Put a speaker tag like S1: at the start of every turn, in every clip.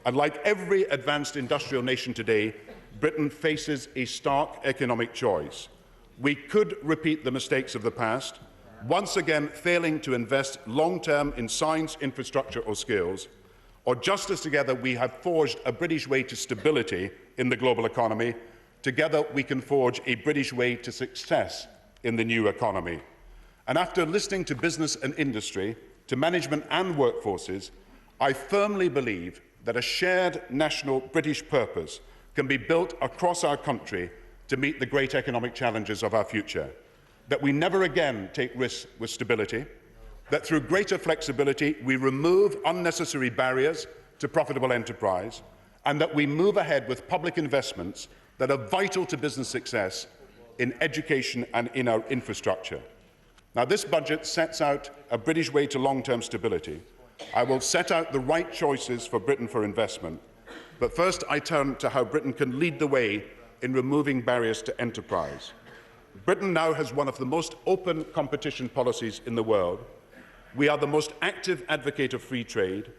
S1: And like every advanced industrial nation today, Britain faces a stark economic choice. We could repeat the mistakes of the past, once again failing to invest long-term in science, infrastructure or skills, or just as together we have forged a British way to stability in the global economy, together we can forge a British way to success in the new economy. And after listening to business and industry, to management and workforces, I firmly believe that a shared national British purpose can be built across our country to meet the great economic challenges of our future, that we never again take risks with stability, that through greater flexibility we remove unnecessary barriers to profitable enterprise, and that we move ahead with public investments that are vital to business success in education and in our infrastructure. Now, this budget sets out a British way to long-term stability. I will set out the right choices for Britain for investment. But first, I turn to how Britain can lead the way in removing barriers to enterprise. Britain now has one of the most open competition policies in the world. We are the most active advocate of free trade.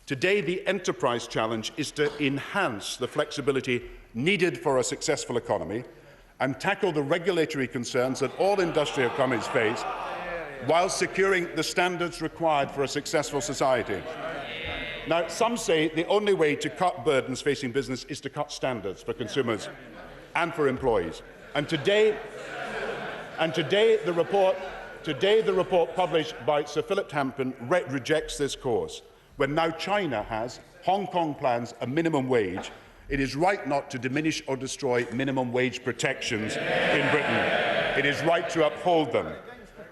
S1: Today, the enterprise challenge is to enhance the flexibility needed for a successful economy and tackle the regulatory concerns that all industrial economies face, while securing the standards required for a successful society. Now, some say the only way to cut burdens facing business is to cut standards for consumers and for employees. And today the report published by Sir Philip Hampton rejects this course. When now China has, Hong Kong plans a minimum wage, it is right not to diminish or destroy minimum wage protections in Britain. It is right to uphold them.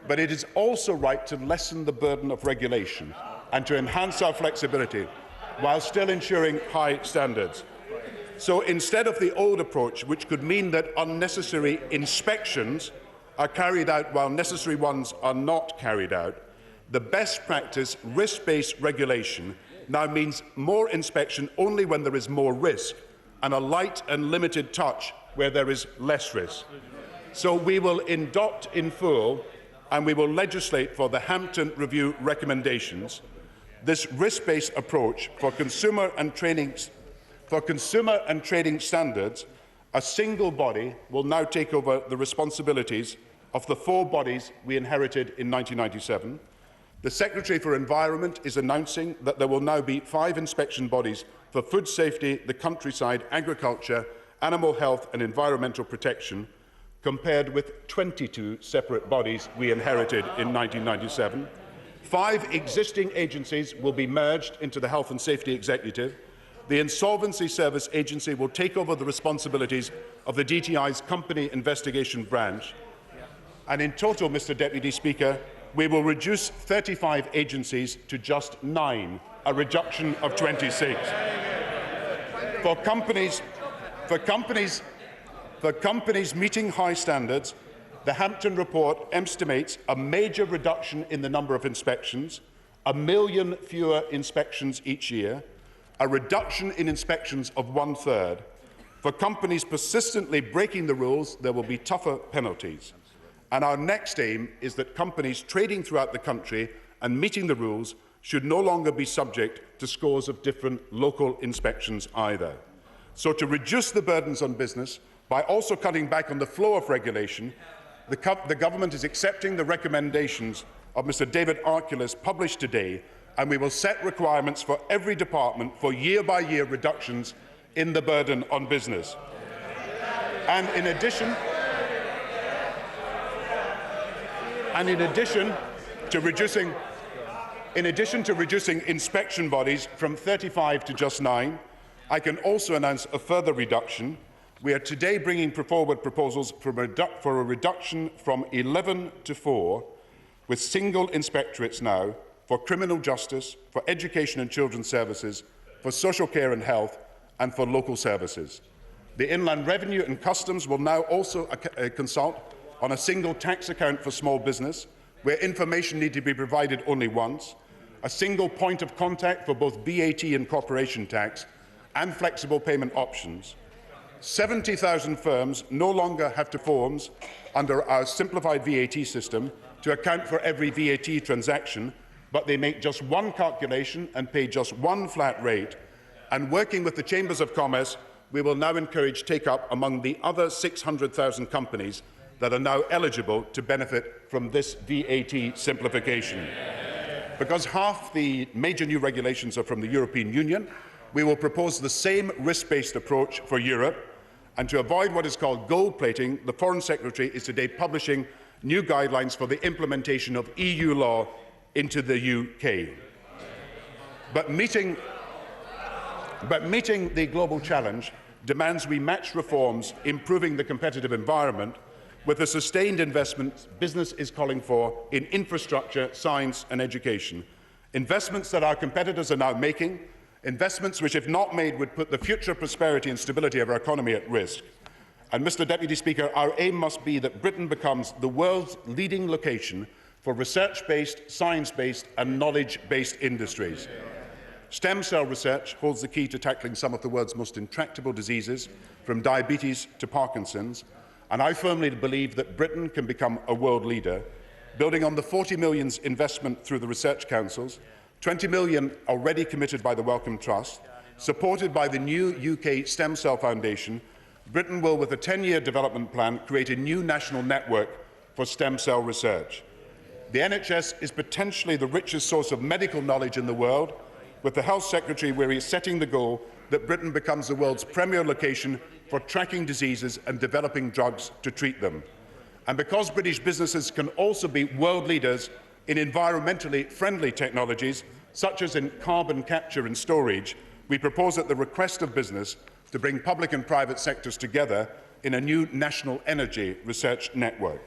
S1: But it is also right to lessen the burden of regulation and to enhance our flexibility while still ensuring high standards. So instead of the old approach, which could mean that unnecessary inspections are carried out while necessary ones are not carried out, the best practice risk-based regulation now means more inspection only when there is more risk and a light and limited touch where there is less risk. So we will adopt in full and we will legislate for the Hampton Review recommendations. This risk-based approach for consumer and trading standards, a single body will now take over the responsibilities of the 4 bodies we inherited in 1997. The Secretary for Environment is announcing that there will now be 5 inspection bodies for food safety, the countryside, agriculture, animal health and environmental protection, compared with 22 separate bodies we inherited in 1997. 5 existing agencies will be merged into the Health and Safety Executive. The Insolvency Service Agency will take over the responsibilities of the DTI's Company Investigation Branch. And in total, Mr. Deputy Speaker, we will reduce 35 agencies to just 9, a reduction of 26. For companies meeting high standards, the Hampton report estimates a major reduction in the number of inspections, 1 million fewer inspections each year, a reduction in inspections of 1/3. For companies persistently breaking the rules, there will be tougher penalties. And our next aim is that companies trading throughout the country and meeting the rules should no longer be subject to scores of different local inspections either. So to reduce the burdens on business, by also cutting back on the flow of regulation, the Government is accepting the recommendations of Mr. David Archulus published today, and we will set requirements for every department for year-by-year reductions in the burden on business. And in addition to reducing inspection bodies from 35 to just 9, I can also announce a further reduction. We are today bringing forward proposals for a reduction from 11 to 4, with single inspectorates now for criminal justice, for education and children's services, for social care and health, and for local services. The Inland Revenue and Customs will now also consult on a single tax account for small business, where information needs to be provided only once, a single point of contact for both VAT and corporation tax, and flexible payment options. 70,000 firms no longer have to forms under our simplified VAT system to account for every VAT transaction, but they make just one calculation and pay just one flat rate. And working with the Chambers of Commerce, we will now encourage take-up among the other 600,000 companies that are now eligible to benefit from this VAT simplification. Because half the major new regulations are from the European Union, we will propose the same risk-based approach for Europe. And to avoid what is called gold plating, the Foreign Secretary is today publishing new guidelines for the implementation of EU law into the UK. But meeting the global challenge demands we match reforms improving the competitive environment with the sustained investment business is calling for in infrastructure, science and education. Investments that our competitors are now making, investments which, if not made, would put the future prosperity and stability of our economy at risk. And, Mr. Deputy Speaker, our aim must be that Britain becomes the world's leading location for research-based, science-based and knowledge-based industries. Stem cell research holds the key to tackling some of the world's most intractable diseases, from diabetes to Parkinson's, and I firmly believe that Britain can become a world leader, building on the 40 million investment through the research councils, 20 million already committed by the Wellcome Trust, supported by the new UK Stem Cell Foundation. Britain will, with a 10-year development plan, create a new national network for stem cell research. The NHS is potentially the richest source of medical knowledge in the world, with the Health Secretary where he is setting the goal that Britain becomes the world's premier location for tracking diseases and developing drugs to treat them. And because British businesses can also be world leaders in environmentally friendly technologies, such as in carbon capture and storage, we propose at the request of business to bring public and private sectors together in a new national energy research network.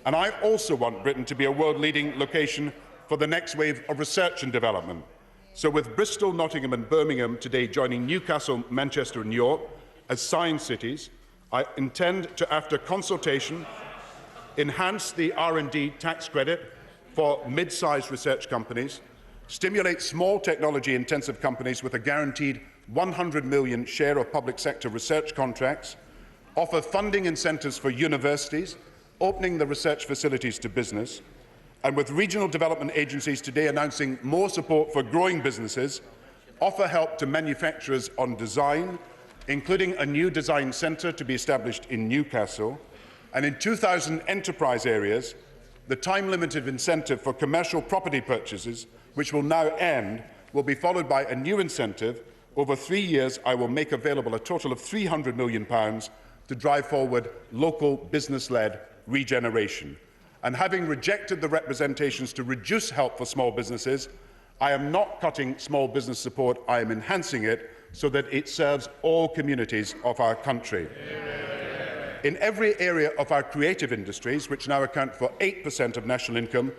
S1: And I also want Britain to be a world-leading location for the next wave of research and development. So with Bristol, Nottingham and Birmingham today joining Newcastle, Manchester and York as science cities, I intend to, after consultation, enhance the R&D tax credit for mid-sized research companies, stimulate small technology-intensive companies with a guaranteed 100 million share of public sector research contracts, offer funding incentives for universities, opening the research facilities to business, and with regional development agencies today announcing more support for growing businesses, offer help to manufacturers on design, including a new design centre to be established in Newcastle, and in 2,000 enterprise areas, the time-limited incentive for commercial property purchases, which will now end, will be followed by a new incentive. Over 3 years, I will make available a total of £300 million to drive forward local business-led regeneration. And having rejected the representations to reduce help for small businesses, I am not cutting small business support, I am enhancing it so that it serves all communities of our country. In every area of our creative industries, which now account for 8% of national income,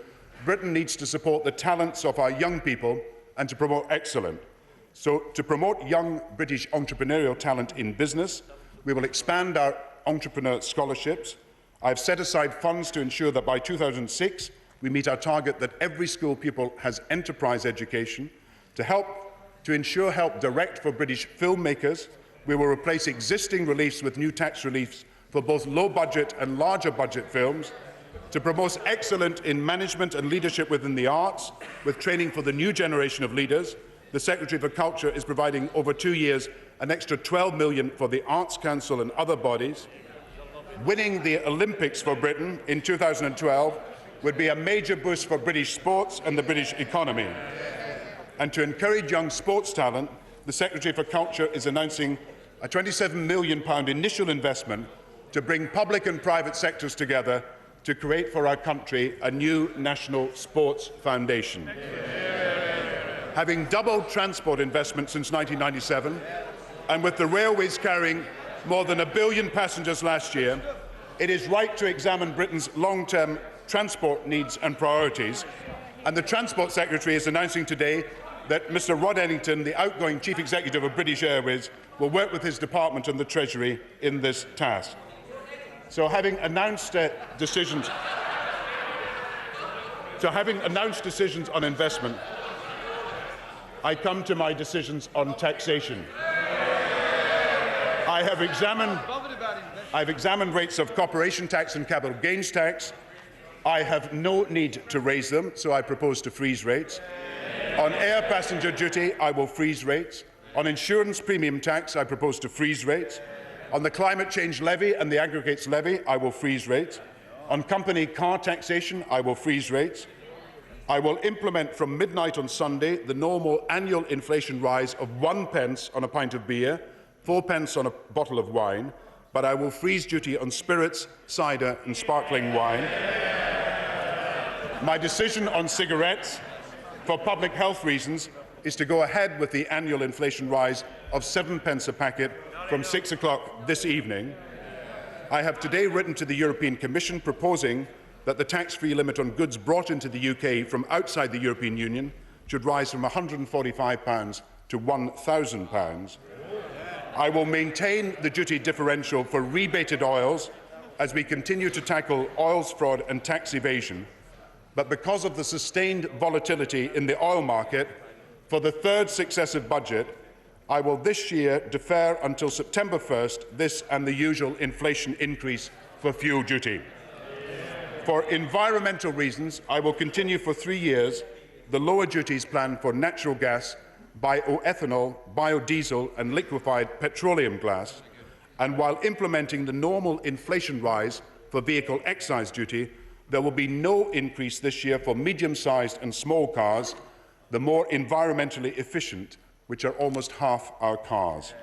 S1: Britain needs to support the talents of our young people and to promote excellence. So, to promote young British entrepreneurial talent in business, we will expand our entrepreneur scholarships. I have set aside funds to ensure that by 2006 we meet our target that every school pupil has enterprise education. To ensure help direct for British filmmakers, we will replace existing reliefs with new tax reliefs for both low-budget and larger-budget films. To promote excellence in management and leadership within the arts, with training for the new generation of leaders, the Secretary for Culture is providing over 2 years an extra £12 million for the Arts Council and other bodies. Winning the Olympics for Britain in 2012 would be a major boost for British sports and the British economy. And to encourage young sports talent, the Secretary for Culture is announcing a £27 million initial investment to bring public and private sectors together to create for our country a new national sports foundation. Having doubled transport investment since 1997, and with the railways carrying more than 1 billion passengers last year, it is right to examine Britain's long-term transport needs and priorities. And the Transport Secretary is announcing today that Mr Rod Ellington, the outgoing Chief Executive of British Airways, will work with his department and the Treasury in this task. So having announced decisions on investment, I come to my decisions on taxation. I've examined rates of corporation tax and capital gains tax. I have no need to raise them, so I propose to freeze rates. On air passenger duty, I will freeze rates. On insurance premium tax, I propose to freeze rates. On the climate change levy and the aggregates levy, I will freeze rates. On company car taxation, I will freeze rates. I will implement from midnight on Sunday the normal annual inflation rise of 1 pence on a pint of beer, 4 pence on a bottle of wine, but I will freeze duty on spirits, cider and sparkling wine. My decision on cigarettes, for public health reasons, is to go ahead with the annual inflation rise of 7 pence a packet from 6 o'clock this evening. I have today written to the European Commission proposing that the tax-free limit on goods brought into the UK from outside the European Union should rise from £145 to £1,000. I will maintain the duty differential for rebated oils as we continue to tackle oils fraud and tax evasion, but because of the sustained volatility in the oil market, for the third successive budget, I will this year defer until September 1st this and the usual inflation increase for fuel duty. For environmental reasons, I will continue for 3 years the lower duties planned for natural gas, bioethanol, biodiesel and liquefied petroleum gas, and while implementing the normal inflation rise for vehicle excise duty, there will be no increase this year for medium-sized and small cars, the more environmentally efficient, which are almost half our cars.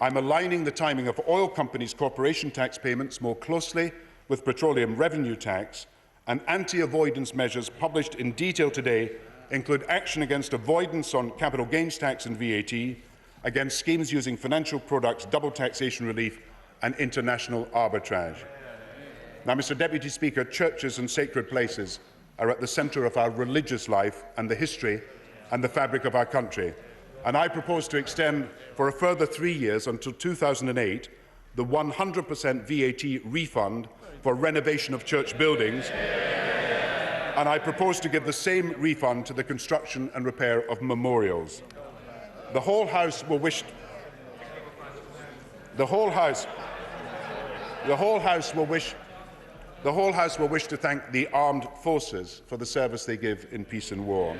S1: I'm aligning the timing of oil companies' corporation tax payments more closely with petroleum revenue tax, and anti-avoidance measures published in detail today include action against avoidance on capital gains tax and VAT, against schemes using financial products, double taxation relief and international arbitrage. Now, Mr. Deputy Speaker, churches and sacred places are at the centre of our religious life and the history and the fabric of our country. And I propose to extend for a further 3 years until 2008 the 100% VAT refund for renovation of church buildings, and I propose to give the same refund to the construction and repair of memorials. The whole House will wish to thank the armed forces for the service they give in peace and war.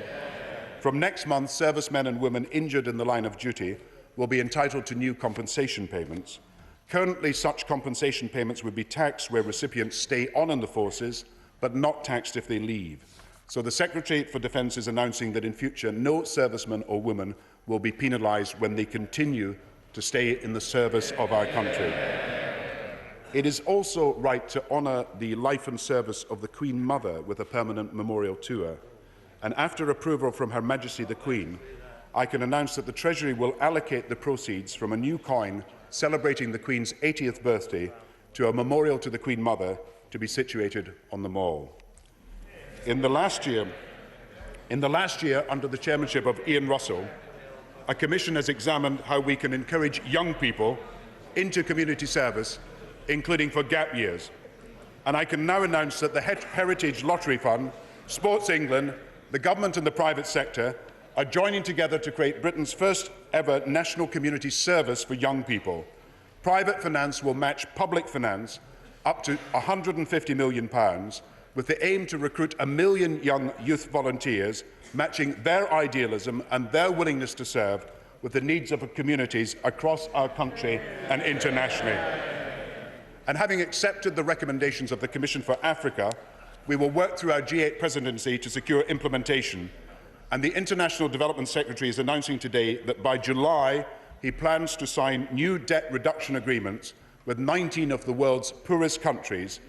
S1: From next month, servicemen and women injured in the line of duty will be entitled to new compensation payments. Currently, such compensation payments would be taxed where recipients stay on in the forces, but not taxed if they leave. So the Secretary for Defence is announcing that in future no serviceman or woman will be penalised when they continue to stay in the service of our country. It is also right to honour the life and service of the Queen Mother with a permanent memorial tour. And after approval from Her Majesty the Queen, I can announce that the Treasury will allocate the proceeds from a new coin celebrating the Queen's 80th birthday to a memorial to the Queen Mother to be situated on the Mall. In the last year, under the chairmanship of Ian Russell, a commission has examined how we can encourage young people into community service, including for gap years. And I can now announce that the Heritage Lottery Fund, Sports England, the government and the private sector are joining together to create Britain's first ever national community service for young people. Private finance will match public finance up to £150 million, with the aim to recruit 1 million young youth volunteers, matching their idealism and their willingness to serve with the needs of communities across our country and internationally. And having accepted the recommendations of the Commission for Africa, we will work through our G8 presidency to secure implementation. And the International Development Secretary is announcing today that by July he plans to sign new debt reduction agreements with 19 of the world's poorest countries,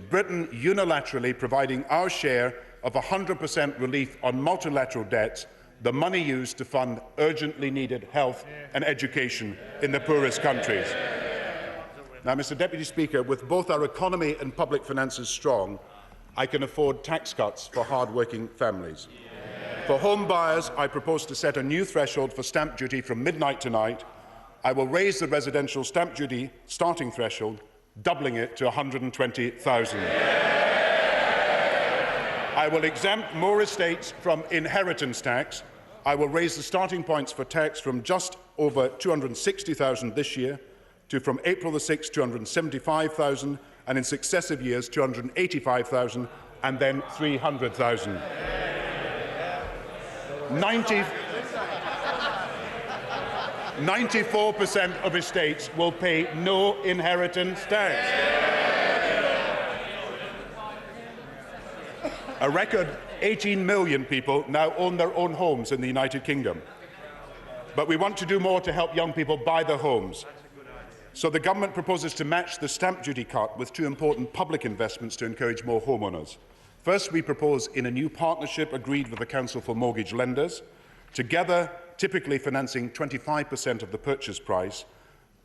S1: Britain unilaterally providing our share of 100% relief on multilateral debts, the money used to fund urgently needed health and education in the poorest countries. Now, Mr. Deputy Speaker, with both our economy and public finances strong, I can afford tax cuts for hard-working families. For home buyers, I propose to set a new threshold for stamp duty from midnight tonight. I will raise the residential stamp duty starting threshold, doubling it to £120,000. I will exempt more estates from inheritance tax. I will raise the starting points for tax from just over £260,000 this year to, from April the 6th, £275,000, and in successive years £285,000 and then £300,000. 90 94% of estates will pay no inheritance tax. A record 18 million people now own their own homes in the United Kingdom. But we want to do more to help young people buy their homes. So the government proposes to match the stamp duty cut with two important public investments to encourage more homeowners. First, we propose in a new partnership agreed with the Council for Mortgage Lenders, together typically financing 25% of the purchase price,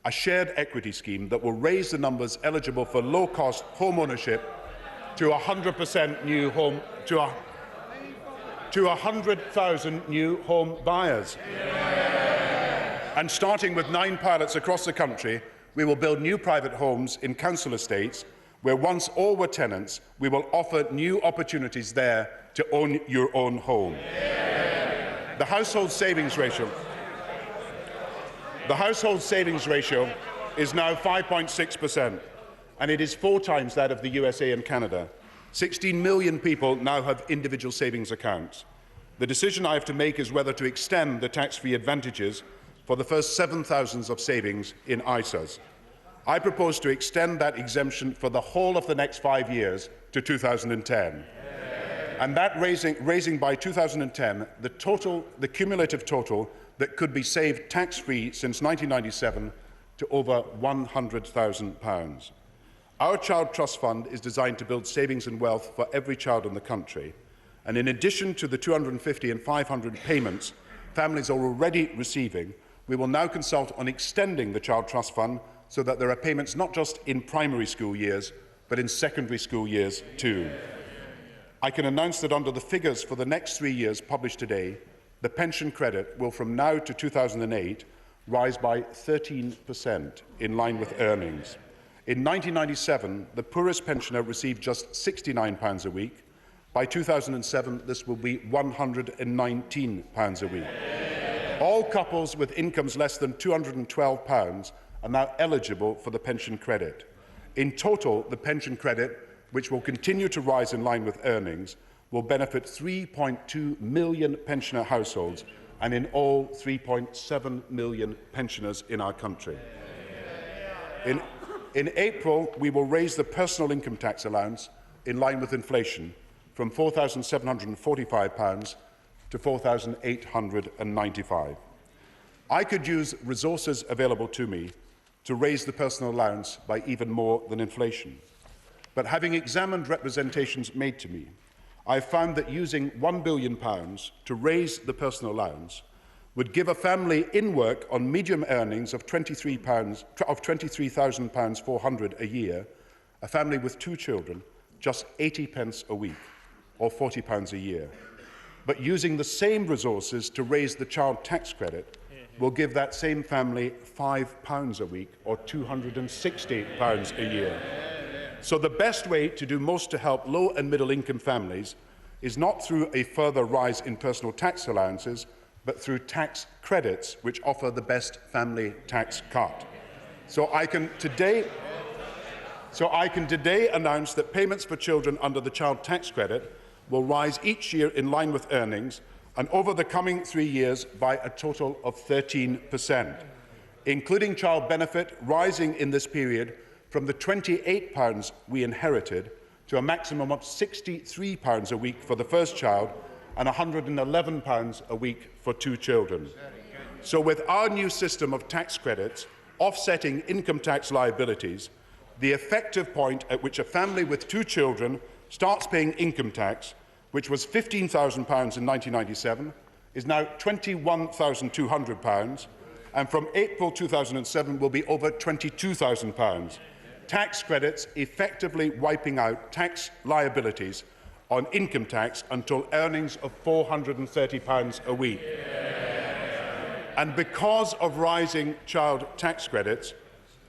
S1: a shared equity scheme that will raise the numbers eligible for low-cost home ownership to 100% new home, to 100,000 new home buyers. And starting with 9 pilots across the country, we will build new private homes in council estates where once all were tenants, we will offer new opportunities there to own your own home. The household savings ratio is now 5.6%, and it is 4 times that of the USA and Canada. 16 million people now have individual savings accounts. The decision I have to make is whether to extend the tax-free advantages for the first 7,000 of savings in ISAs. I propose to extend that exemption for the whole of the next 5 years to 2010. And that raising by 2010 the cumulative total that could be saved tax-free since 1997 to over £100,000. Our Child Trust Fund is designed to build savings and wealth for every child in the country. And in addition to the 250 and 500 payments families are already receiving, we will now consult on extending the Child Trust Fund so that there are payments not just in primary school years, but in secondary school years too. I can announce that under the figures for the next 3 years published today, the pension credit will from now to 2008 rise by 13% in line with earnings. In 1997, the poorest pensioner received just £69 a week. By 2007, this will be £119 a week. All couples with incomes less than £212 are now eligible for the pension credit. In total, the pension credit, which will continue to rise in line with earnings, will benefit 3.2 million pensioner households and in all 3.7 million pensioners in our country. In April, we will raise the personal income tax allowance in line with inflation from £4,745 to £4,895. I could use resources available to me to raise the personal allowance by even more than inflation. But having examined representations made to me, I have found that using £1 billion to raise the personal allowance would give a family in work on medium earnings of £23,400 a year, a family with 2 children, just 80 pence a week, or £40 a year. But using the same resources to raise the child tax credit will give that same family £5 a week, or £260 a year. So the best way to do most to help low and middle income families is not through a further rise in personal tax allowances, but through tax credits, which offer the best family tax cut. So I can today announce that payments for children under the child tax credit will rise each year in line with earnings, and over the coming 3 years by a total of 13%, including child benefit rising in this period from the £28 we inherited to a maximum of £63 a week for the first child and £111 a week for 2 children. So with our new system of tax credits offsetting income tax liabilities, the effective point at which a family with 2 children starts paying income tax, which was £15,000 in 1997, is now £21,200, and from April 2007 will be over £22,000. Tax credits effectively wiping out tax liabilities on income tax until earnings of £430 a week. And because of rising child tax credits,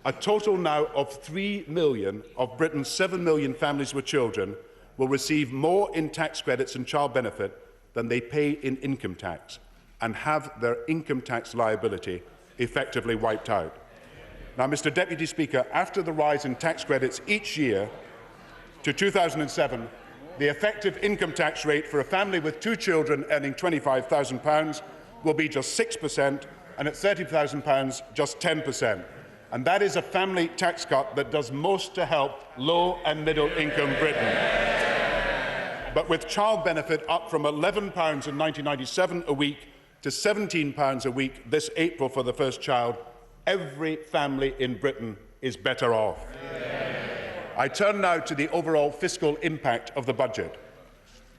S1: a total now of 3 million of Britain's 7 million families with children will receive more in tax credits and child benefit than they pay in income tax and have their income tax liability effectively wiped out. Now, Mr. Deputy Speaker, after the rise in tax credits each year to 2007, the effective income tax rate for a family with 2 children earning £25,000 will be just 6%, and at £30,000, just 10%. And that is a family tax cut that does most to help low and middle income Britain. But with child benefit up from £11 in 1997 a week to £17 a week this April for the first child, every family in Britain is better off. I turn now to the overall fiscal impact of the budget.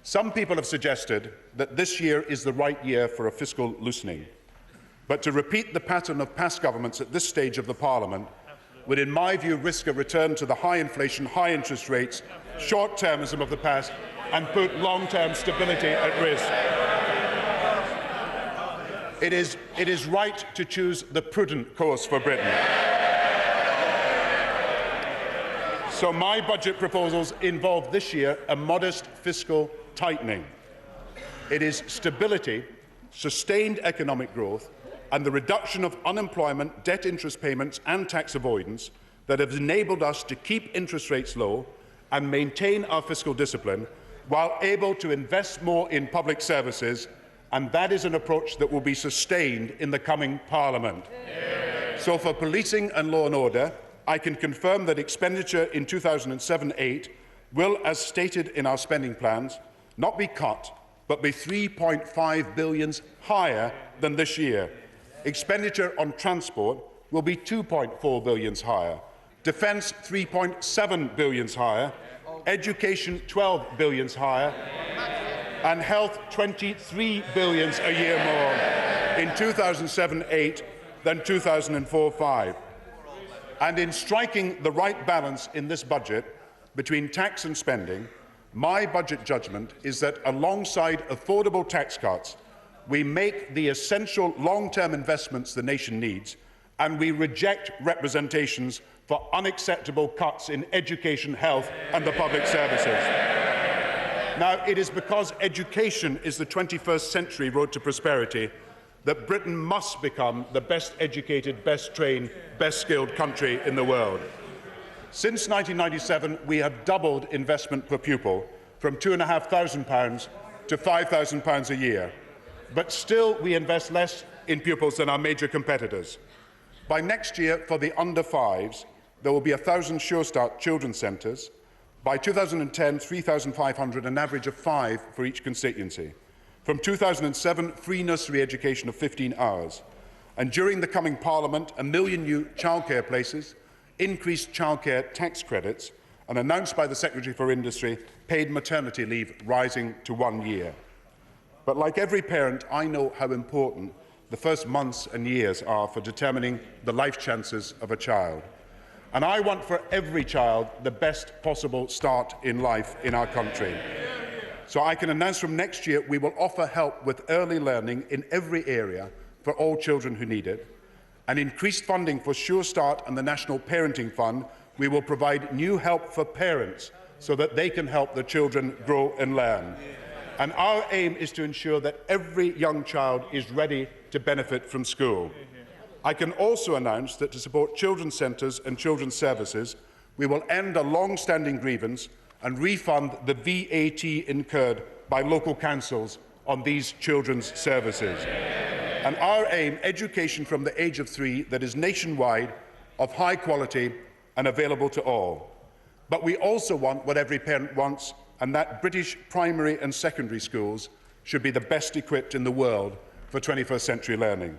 S1: Some people have suggested that this year is the right year for a fiscal loosening. But to repeat the pattern of past governments at this stage of the Parliament would, in my view, risk a return to the high inflation, high interest rates, short-termism of the past, and put long-term stability at risk. It is right to choose the prudent course for Britain. So my budget proposals involve this year a modest fiscal tightening. It is stability, sustained economic growth, and the reduction of unemployment, debt interest payments and tax avoidance that have enabled us to keep interest rates low and maintain our fiscal discipline while able to invest more in public services, and that is an approach that will be sustained in the coming Parliament. So for policing and law and order, I can confirm that expenditure in 2007-8 will, as stated in our spending plans, not be cut, but be £3.5 billion higher than this year. Expenditure on transport will be £2.4 billion higher, defence £3.7 billion higher, education £12 billion higher, and health £23 billion a year more in 2007-8 than 2004-5. And in striking the right balance in this budget between tax and spending, my budget judgment is that alongside affordable tax cuts, we make the essential long-term investments the nation needs, and we reject representations for unacceptable cuts in education, health and the public services. Now, it is because education is the 21st century road to prosperity that Britain must become the best educated, best trained, best skilled country in the world. Since 1997, we have doubled investment per pupil from £2,500 to £5,000 a year. But still, we invest less in pupils than our major competitors. By next year, for the under-5s, there will be 1,000 Sure Start children's centres. By 2010, 3,500, an average of 5 for each constituency. From 2007, free nursery education of 15 hours. And during the coming Parliament, 1 million new childcare places, increased childcare tax credits, and announced by the Secretary for Industry, paid maternity leave rising to 1 year. But like every parent, I know how important the first months and years are for determining the life chances of a child. And I want for every child the best possible start in life in our country. So I can announce from next year we will offer help with early learning in every area for all children who need it. And increased funding for Sure Start and the National Parenting Fund, we will provide new help for parents so that they can help their children grow and learn. And our aim is to ensure that every young child is ready to benefit from school. I can also announce that to support children's centres and children's services, we will end a long-standing grievance and refund the VAT incurred by local councils on these children's services. And our aim, education from the age of 3 that is nationwide, of high quality and available to all. But we also want what every parent wants, and that British primary and secondary schools should be the best equipped in the world for 21st century learning.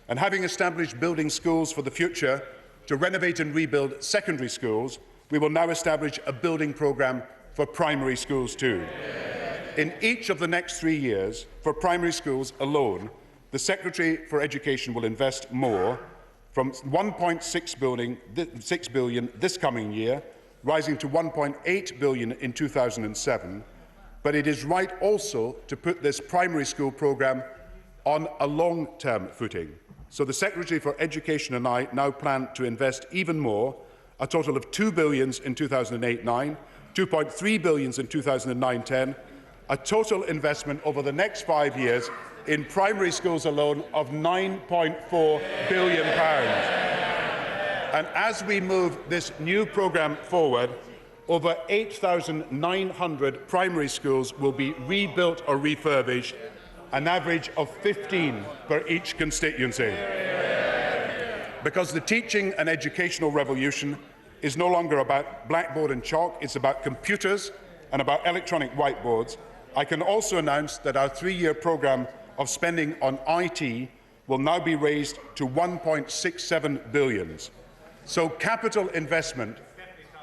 S1: And having established building schools for the future to renovate and rebuild secondary schools, we will now establish a building programme for primary schools too. In each of the next 3 years, for primary schools alone, the Secretary for Education will invest more, from £1.6 billion this coming year, rising to £1.8 billion in 2007. But it is right also to put this primary school programme on a long-term footing. So the Secretary for Education and I now plan to invest even more, a total of £2 billion in 2008-9, £2.3 billion in 2009-10, a total investment over the next 5 years in primary schools alone of £9.4 billion. And as we move this new programme forward, over 8,900 primary schools will be rebuilt or refurbished, an average of 15 per each constituency. Because the teaching and educational revolution is no longer about blackboard and chalk, it's about computers and about electronic whiteboards, I can also announce that our 3-year programme of spending on IT will now be raised to £1.67 billion. So capital investment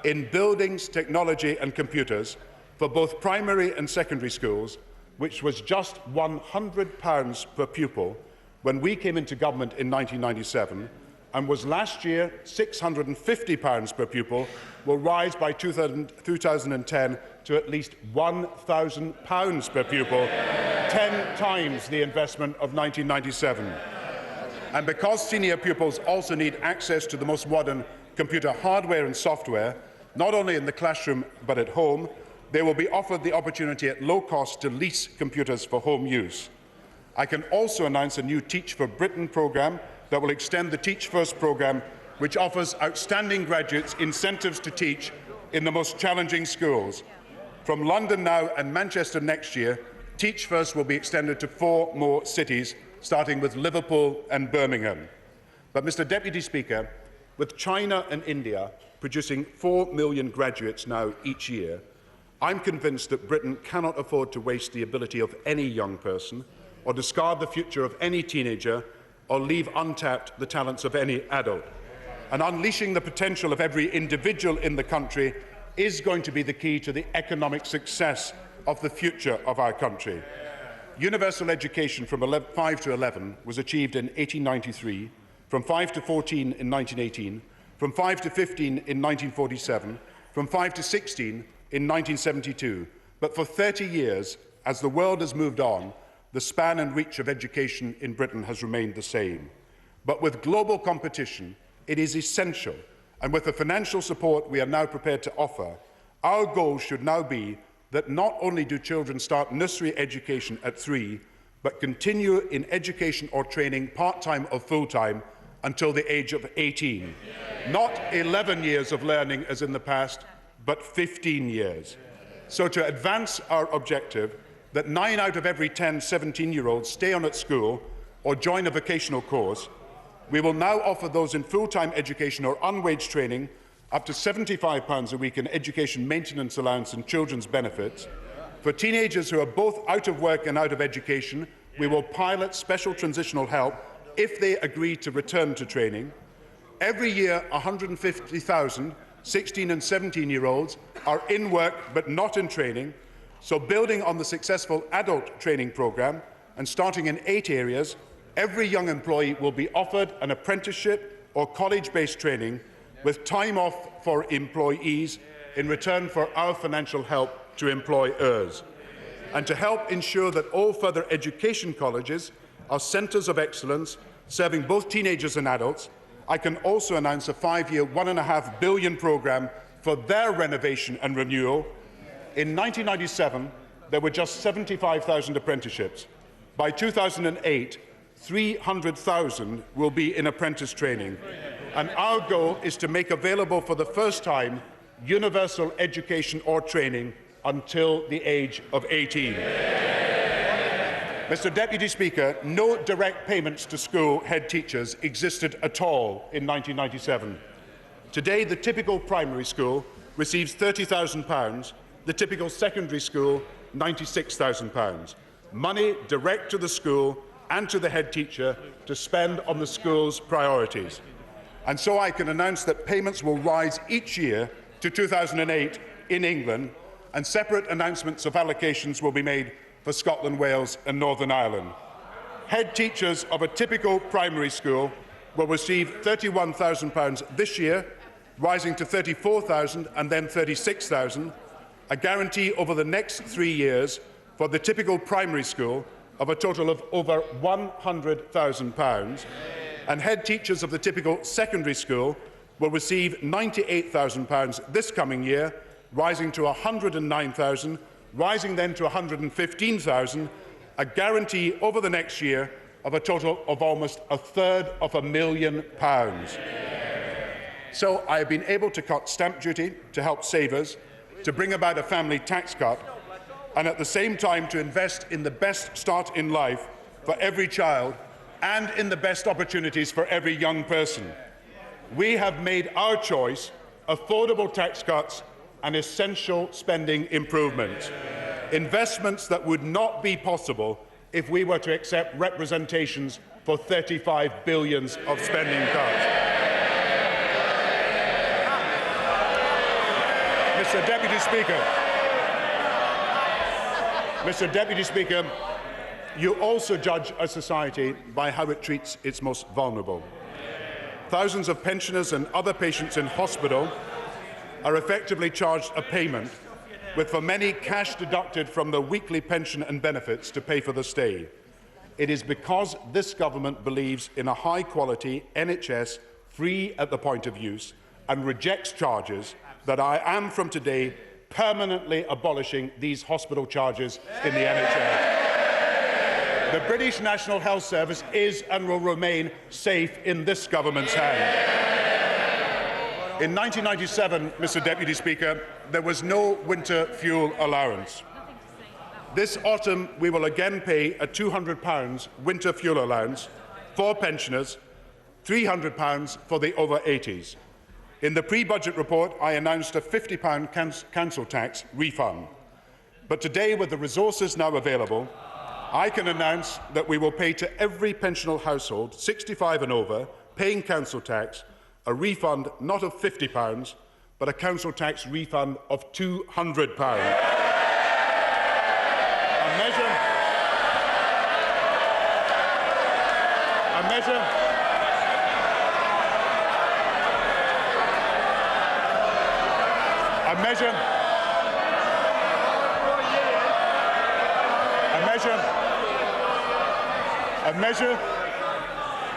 S1: in buildings, technology and computers for both primary and secondary schools, which was just £100 per pupil when we came into government in 1997, and was last year £650 per pupil, will rise by 2010 to at least £1,000 per pupil, 10 times the investment of 1997. And because senior pupils also need access to the most modern computer hardware and software, not only in the classroom but at home, they will be offered the opportunity at low cost to lease computers for home use. I can also announce a new Teach for Britain programme that will extend the Teach First programme, which offers outstanding graduates incentives to teach in the most challenging schools. From London now and Manchester next year, Teach First will be extended to 4 more cities, starting with Liverpool and Birmingham. But, Mr. Deputy Speaker, with China and India producing 4 million graduates now each year, I'm convinced that Britain cannot afford to waste the ability of any young person, or discard the future of any teenager, or leave untapped the talents of any adult. And unleashing the potential of every individual in the country is going to be the key to the economic success of the future of our country. Universal education from 5 to 11 was achieved in 1893, from 5 to 14 in 1918, from 5 to 15 in 1947, from 5 to 16 in 1972. But for 30 years, as the world has moved on, the span and reach of education in Britain has remained the same. But with global competition, it is essential, and with the financial support we are now prepared to offer, our goal should now be that not only do children start nursery education at 3, but continue in education or training part-time or full-time until the age of 18. Not 11 years of learning as in the past, but 15 years. So to advance our objective that 9 out of every 10 17-year-olds stay on at school or join a vocational course, we will now offer those in full-time education or unwaged training up to £75 a week in education maintenance allowance and children's benefits. For teenagers who are both out of work and out of education, we will pilot special transitional help if they agree to return to training. Every year, 150,000 16 and 17-year-olds are in work but not in training, so building on the successful adult training programme and starting in 8 areas, every young employee will be offered an apprenticeship or college-based training with time off for employees in return for our financial help to employers. And to help ensure that all further education colleges are centres of excellence serving both teenagers and adults, I can also announce a 5-year, £1.5 billion programme for their renovation and renewal. In 1997, there were just 75,000 apprenticeships. By 2008, 300,000 will be in apprentice training. And our goal is to make available for the first time universal education or training until the age of 18. Mr. Deputy Speaker, no direct payments to school head teachers existed at all in 1997. Today, the typical primary school receives £30,000, the typical secondary school £96,000. Money direct to the school and to the head teacher to spend on the school's priorities. And so I can announce that payments will rise each year to 2008 in England, and separate announcements of allocations will be made for Scotland, Wales and Northern Ireland. Head teachers of a typical primary school will receive £31,000 this year, rising to £34,000 and then £36,000, a guarantee over the next 3 years for the typical primary school of a total of over £100,000, and head teachers of the typical secondary school will receive £98,000 this coming year, rising to £109,000, rising then to £115,000, a guarantee over the next year of a total of almost £250,000. So I have been able to cut stamp duty to help savers, to bring about a family tax cut, and at the same time to invest in the best start in life for every child and in the best opportunities for every young person. We have made our choice: affordable tax cuts and essential spending improvements. Investments that would not be possible if we were to accept representations for 35 billion of spending cuts. Mr. Deputy Speaker, you also judge a society by how it treats its most vulnerable. Thousands of pensioners and other patients in hospital are effectively charged a payment, with for many cash deducted from their weekly pension and benefits to pay for the stay. It is because this government believes in a high-quality NHS free at the point of use and rejects charges that I am from today permanently abolishing these hospital charges in the NHS. The British National Health Service is and will remain safe in this government's hands. In 1997, Mr. Deputy Speaker, there was no winter fuel allowance. This autumn, we will again pay a £200 winter fuel allowance for pensioners, £300 for the over-80s. In the pre-budget report, I announced a £50 council tax refund. But today, with the resources now available, I can announce that we will pay to every pensionable household 65 and over paying council tax a refund not of £50, but a council tax refund of £200.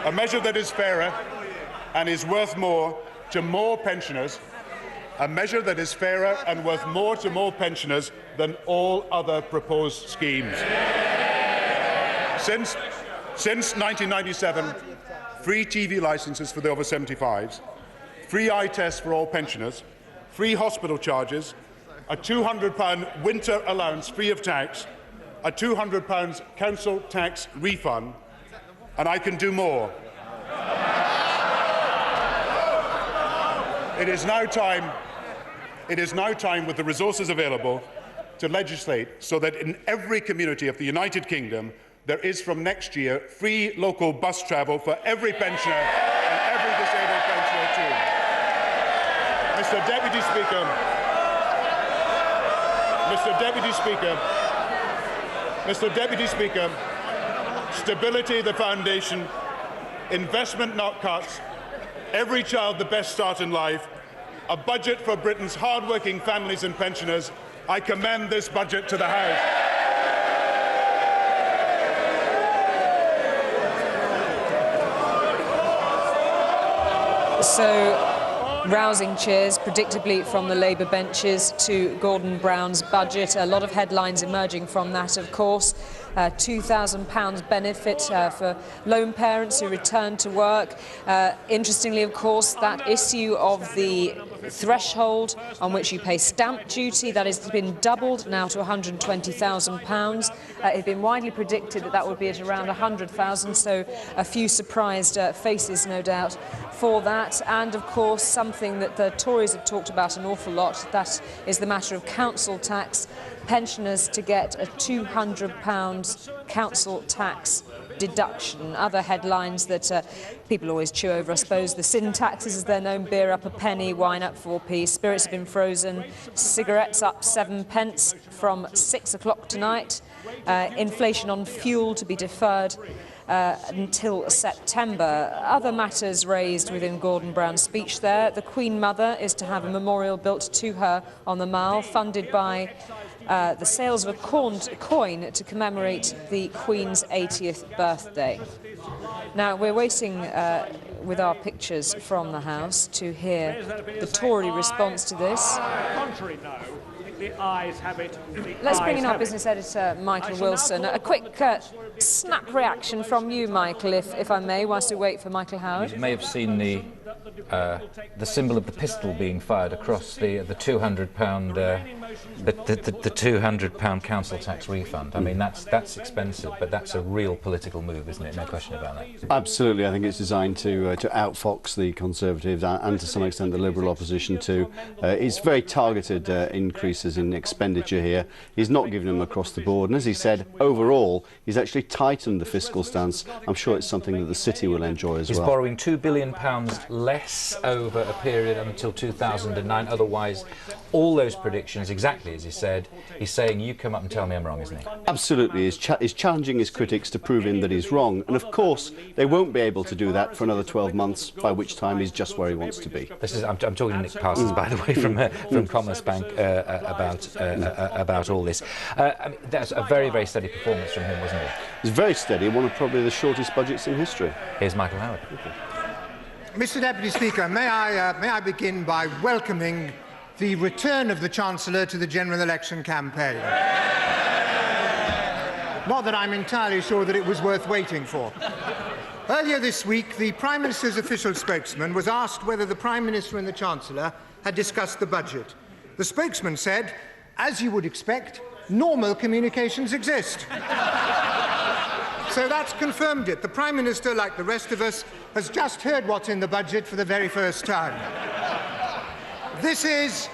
S1: A measure that is fairer and is worth more to more pensioners, a measure that is fairer and worth more to more pensioners than all other proposed schemes. Since 1997, free TV licences for the over 75s, free eye tests for all pensioners, free hospital charges, a £200 winter allowance free of tax, a £200 council tax refund, and I can do more. It is now time, with the resources available, to legislate so that in every community of the United Kingdom there is from next year free local bus travel for every pensioner and every disabled pensioner too. Mr. Deputy Speaker, stability the foundation, investment not cuts, every child the best start in life, a budget for Britain's hard-working families and pensioners. I commend this budget to the House.
S2: So, rousing cheers, predictably, from the Labour benches to Gordon Brown's budget. A lot of headlines emerging from that, of course. £2,000 benefit for lone parents who return to work. Interestingly, of course, that issue of the threshold on which you pay stamp duty, that has been doubled now to £120,000. It had been widely predicted that that would be at around £100,000, so a few surprised faces, no doubt, for that. And, of course, something that the Tories have talked about an awful lot, that is the matter of council tax. Pensioners to get a £200 council tax deduction. Other headlines that people always chew over, I suppose. The sin taxes, as they're known: beer up a penny, wine up 4p, spirits have been frozen, cigarettes up 7p from 6 o'clock tonight, inflation on fuel to be deferred until September. Other matters raised within Gordon Brown's speech there. The Queen Mother is to have a memorial built to her on the Mall, funded by the sales of a coin to commemorate the Queen's 80th birthday. Now, we're waiting with our pictures from the House to hear the Tory response to this. Let's bring in our business editor, Michael Wilson. A quick snap reaction from you, Michael, if I may, whilst we wait for Michael Howard.
S3: You may have seen the symbol of the pistol being fired across the £200 the £200 council tax refund. I mean, that's expensive, but that's a real political move, isn't it? No question about that.
S4: Absolutely. I think it's designed to outfox the Conservatives and to some extent the Liberal opposition too. It's very targeted increases in expenditure here. He's not given them across the board, and as he said, overall, he's actually tightened the fiscal stance. I'm sure it's something that the City will enjoy as well.
S3: He's borrowing £2 billion less over a period until 2009. Otherwise, all those predictions, exactly as he said, he's saying, you come up and tell me I'm wrong, isn't he?
S4: Absolutely. He's challenging his critics to prove him that he's wrong. And of course, they won't be able to do that for another 12 months, by which time he's just where he wants to be.
S3: I'm talking to Nick Parsons, by the way, from Commerce Bank about all this. I mean, that's a very, very steady performance from him, wasn't it?
S4: It's very steady, one of probably the shortest budgets in history.
S3: Here's Michael Howard.
S5: Mr. Deputy Speaker, may I begin by welcoming the return of the Chancellor to the general election campaign. Not that I'm entirely sure that it was worth waiting for. Earlier this week, the Prime Minister's official spokesman was asked whether the Prime Minister and the Chancellor had discussed the budget. The spokesman said, as you would expect, normal communications exist. So that's confirmed it. The Prime Minister, like the rest of us, has just heard what's in the budget for the very first time. This is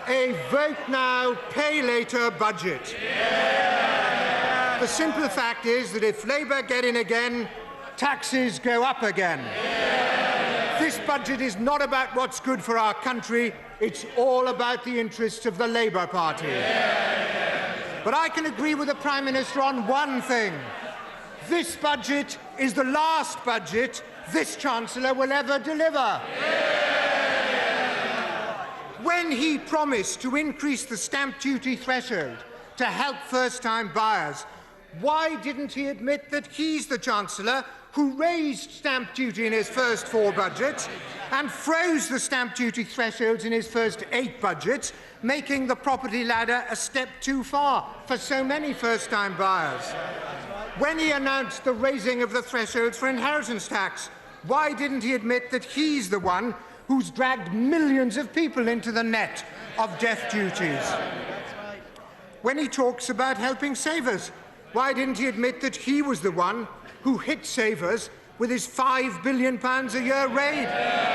S5: a vote now, pay later budget. Yeah. The simple fact is that if Labour get in again, taxes go up again. Yeah. This budget is not about what's good for our country, it's all about the interests of the Labour Party. Yeah. But I can agree with the Prime Minister on one thing. This budget is the last budget this Chancellor will ever deliver. When he promised to increase the stamp duty threshold to help first-time buyers, why didn't he admit that he's the Chancellor who raised stamp duty in his first 4 budgets and froze the stamp duty thresholds in his first 8 budgets, making the property ladder a step too far for so many first-time buyers? When he announced the raising of the thresholds for inheritance tax, why didn't he admit that he's the one who's dragged millions of people into the net of death duties? When he talks about helping savers, why didn't he admit that he was the one who hit savers with his £5 billion a year raid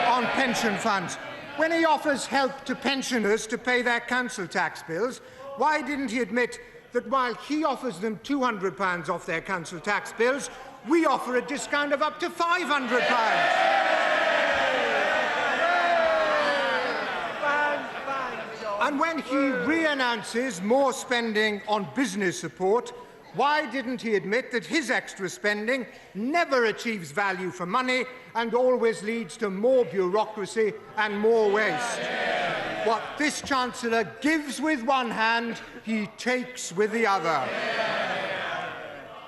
S5: on pension funds? When he offers help to pensioners to pay their council tax bills, why didn't he admit that while he offers them £200 off their council tax bills, we offer a discount of up to £500? And when he re-announces more spending on business support, why didn't he admit that his extra spending never achieves value for money and always leads to more bureaucracy and more waste? What this Chancellor gives with one hand, he takes with the other.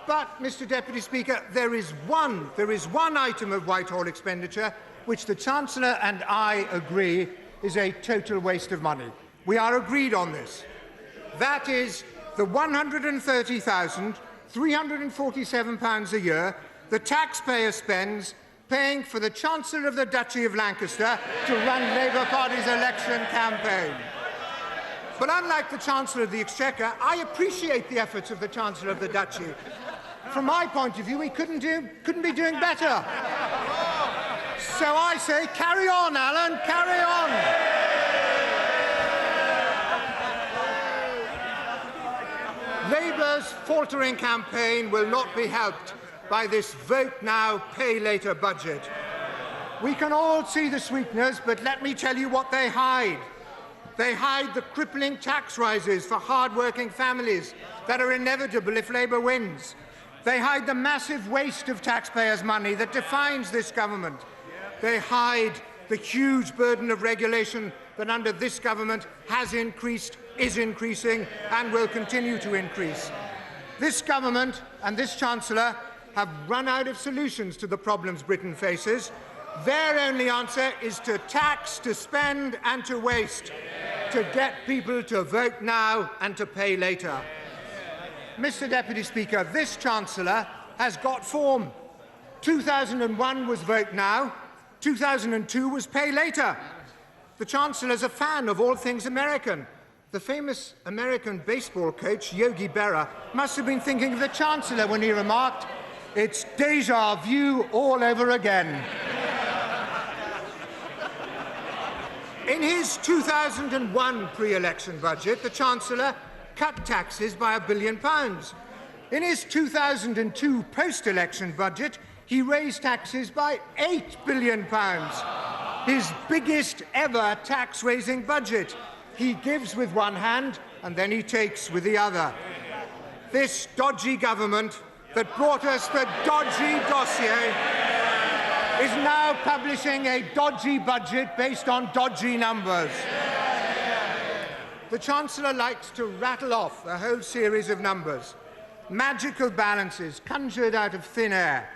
S5: But, Mr. Deputy Speaker, there is one item of Whitehall expenditure which the Chancellor and I agree is a total waste of money. We are agreed on this. That is the £130,347 a year the taxpayer spends paying for the Chancellor of the Duchy of Lancaster to run Labour Party's election campaign. But unlike the Chancellor of the Exchequer, I appreciate the efforts of the Chancellor of the Duchy. From my point of view, he couldn't be doing better. So I say, carry on, Alan, carry on. Labour's faltering campaign will not be helped by this vote now, pay later budget. We can all see the sweeteners, but let me tell you what they hide. They hide the crippling tax rises for hard-working families that are inevitable if Labour wins. They hide the massive waste of taxpayers' money that defines this government. They hide the huge burden of regulation that under this government has increased, is increasing and will continue to increase. This government and this Chancellor have run out of solutions to the problems Britain faces. Their only answer is to tax, to spend and to waste, to get people to vote now and to pay later. Mr. Deputy Speaker, this Chancellor has got form. 2001 was vote now, 2002 was pay later. The Chancellor's a fan of all things American. The famous American baseball coach, Yogi Berra, must have been thinking of the Chancellor when he remarked, "It's déjà vu all over again." In his 2001 pre-election budget, the Chancellor cut taxes by £1 billion. In his 2002 post-election budget, he raised taxes by £8 billion. His biggest ever tax-raising budget. He gives with one hand and then he takes with the other. This dodgy government that brought us the dodgy dossier is now publishing a dodgy budget based on dodgy numbers. The Chancellor likes to rattle off a whole series of numbers, magical balances conjured out of thin air,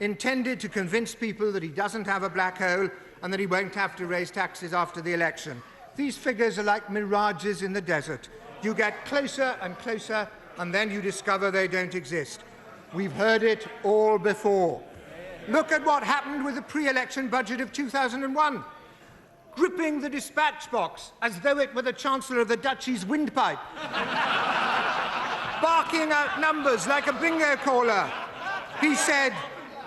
S5: intended to convince people that he doesn't have a black hole and that he won't have to raise taxes after the election. These figures are like mirages in the desert. You get closer and closer, and then you discover they don't exist. We've heard it all before. Look at what happened with the pre-election budget of 2001. Gripping the dispatch box as though it were the Chancellor of the Duchy's windpipe. Barking out numbers like a bingo caller. He said,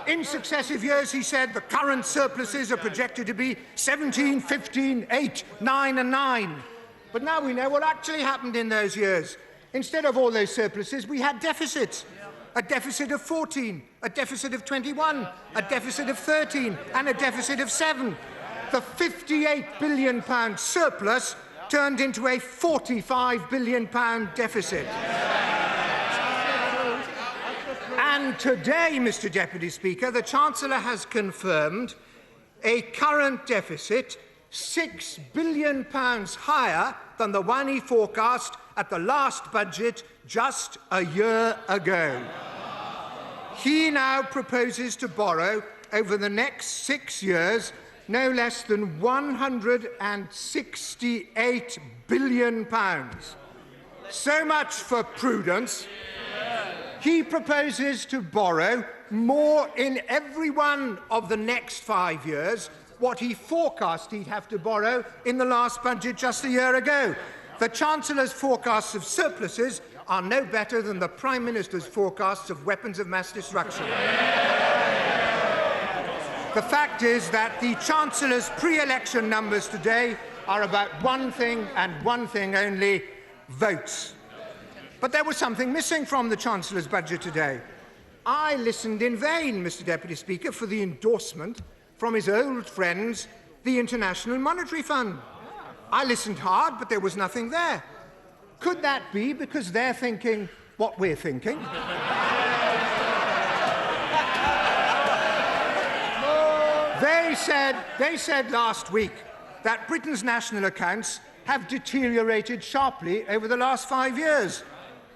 S5: in successive years, he said, the current surpluses are projected to be 17, 15, 8, 9 and 9. But now we know what actually happened in those years. Instead of all those surpluses, we had deficits. A deficit of 14, a deficit of 21, a deficit of 13 and a deficit of 7. The £58 billion surplus turned into a £45 billion deficit. And today, Mr. Deputy Speaker, the Chancellor has confirmed a current deficit £6 billion higher than the one he forecast at the last budget just a year ago. He now proposes to borrow over the next 6 years no less than £168 billion. So much for prudence. He proposes to borrow more in every one of the next 5 years what he forecast he'd have to borrow in the last budget just a year ago. The Chancellor's forecasts of surpluses are no better than the Prime Minister's forecasts of weapons of mass destruction. The fact is that the Chancellor's pre-election numbers today are about one thing and one thing only: votes. But there was something missing from the Chancellor's budget today. I listened in vain, Mr. Deputy Speaker, for the endorsement from his old friends, the International Monetary Fund. I listened hard, but there was nothing there. Could that be because they're thinking what we're thinking? They said last week that Britain's national accounts have deteriorated sharply over the last 5 years.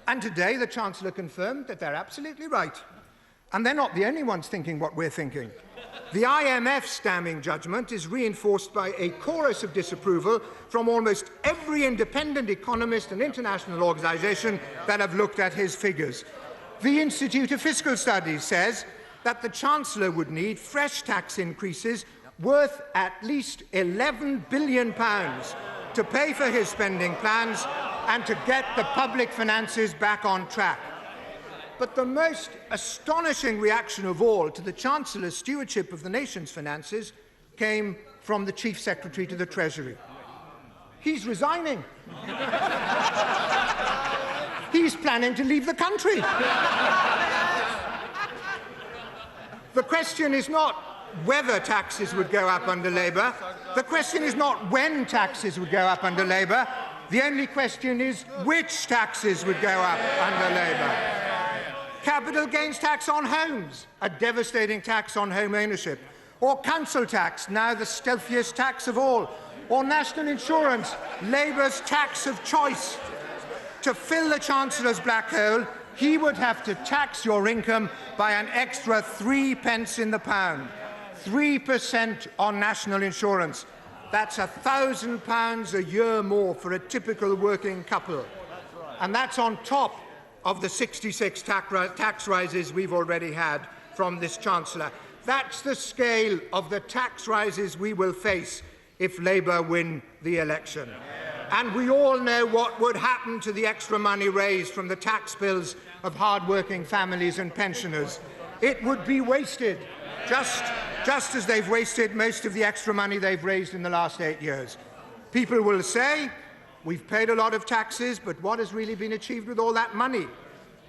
S5: And today the Chancellor confirmed that they're absolutely right. And they're not the only ones thinking what we're thinking. The IMF's damning judgment is reinforced by a chorus of disapproval from almost every independent economist and international organisation that have looked at his figures. The Institute of Fiscal Studies says that the Chancellor would need fresh tax increases worth at least £11 billion to pay for his spending plans and to get the public finances back on track. But the most astonishing reaction of all to the Chancellor's stewardship of the nation's finances came from the Chief Secretary to the Treasury. He's resigning. He's planning to leave the country. The question is not whether taxes would go up under Labour. The question is not when taxes would go up under Labour. The only question is which taxes would go up under Labour. Capital gains tax on homes, a devastating tax on home ownership. Or council tax, now the stealthiest tax of all. Or national insurance, Labour's tax of choice. To fill the Chancellor's black hole, he would have to tax your income by an extra 3 pence in the pound. 3% on national insurance. That's £1,000 a year more for a typical working couple. And that's on top of the 66 tax rises we've already had from this Chancellor. That's the scale of the tax rises we will face if Labour win the election. And we all know what would happen to the extra money raised from the tax bills of hard-working families and pensioners. It would be wasted, just as they've wasted most of the extra money they've raised in the last 8 years. People will say, we've paid a lot of taxes, but what has really been achieved with all that money?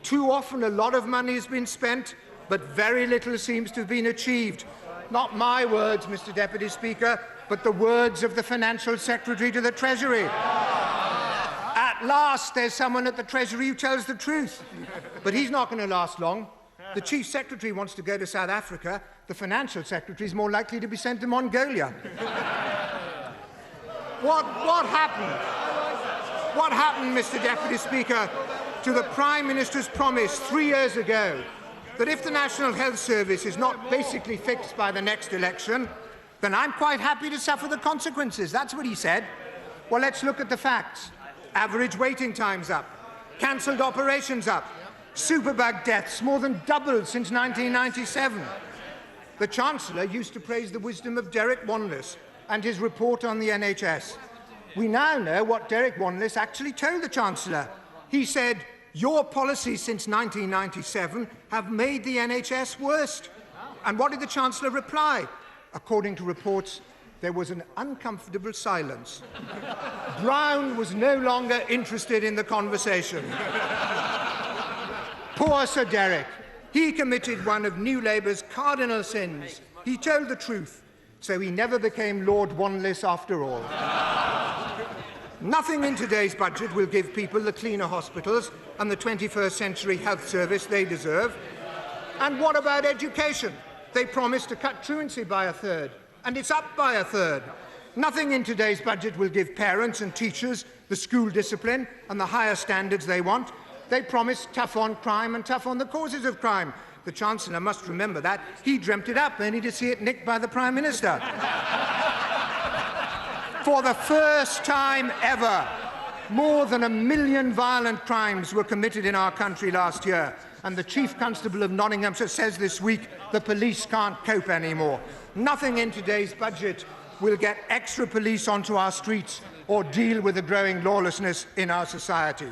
S5: Too often a lot of money has been spent, but very little seems to have been achieved. Not my words, Mr. Deputy Speaker, but the words of the Financial Secretary to the Treasury. At last, there's someone at the Treasury who tells the truth. But he's not going to last long. The Chief Secretary wants to go to South Africa. The Financial Secretary is more likely to be sent to Mongolia. What happened? What happened, Mr. Deputy Speaker, to the Prime Minister's promise 3 years ago that if the National Health Service is not basically fixed by the next election, then I'm quite happy to suffer the consequences. That's what he said. Well, let's look at the facts. Average waiting times up. Cancelled operations up. Superbug deaths more than doubled since 1997. The Chancellor used to praise the wisdom of Derek Wanless and his report on the NHS. We now know what Derek Wanless actually told the Chancellor. He said, your policies since 1997 have made the NHS worse. And what did the Chancellor reply? According to reports, there was an uncomfortable silence. Brown was no longer interested in the conversation. Poor Sir Derek. He committed one of New Labour's cardinal sins. He told the truth, so he never became Lord Wanless after all. Nothing in today's budget will give people the cleaner hospitals and the 21st century health service they deserve. And what about education? They promised to cut truancy by a third, and it's up by a third. Nothing in today's budget will give parents and teachers the school discipline and the higher standards they want. They promised tough on crime and tough on the causes of crime. The Chancellor must remember that. He dreamt it up, only to see it nicked by the Prime Minister. For the first time ever, more than 1 million violent crimes were committed in our country last year. And the Chief Constable of Nottinghamshire says this week the police can't cope anymore. Nothing in today's budget will get extra police onto our streets or deal with the growing lawlessness in our society.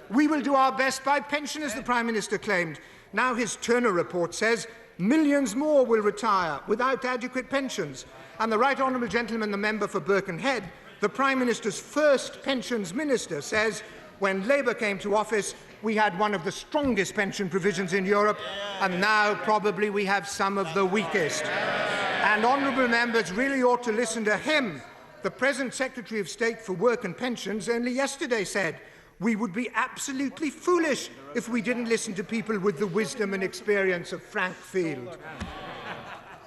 S5: We will do our best by pensioners, the Prime Minister claimed. Now his Turner report says millions more will retire without adequate pensions. And the Right Honourable Gentleman, the member for Birkenhead, the Prime Minister's first pensions minister, says when Labour came to office, we had one of the strongest pension provisions in Europe, and now probably we have some of the weakest. And honourable members really ought to listen to him. The present Secretary of State for Work and Pensions only yesterday said we would be absolutely foolish if we didn't listen to people with the wisdom and experience of Frank Field.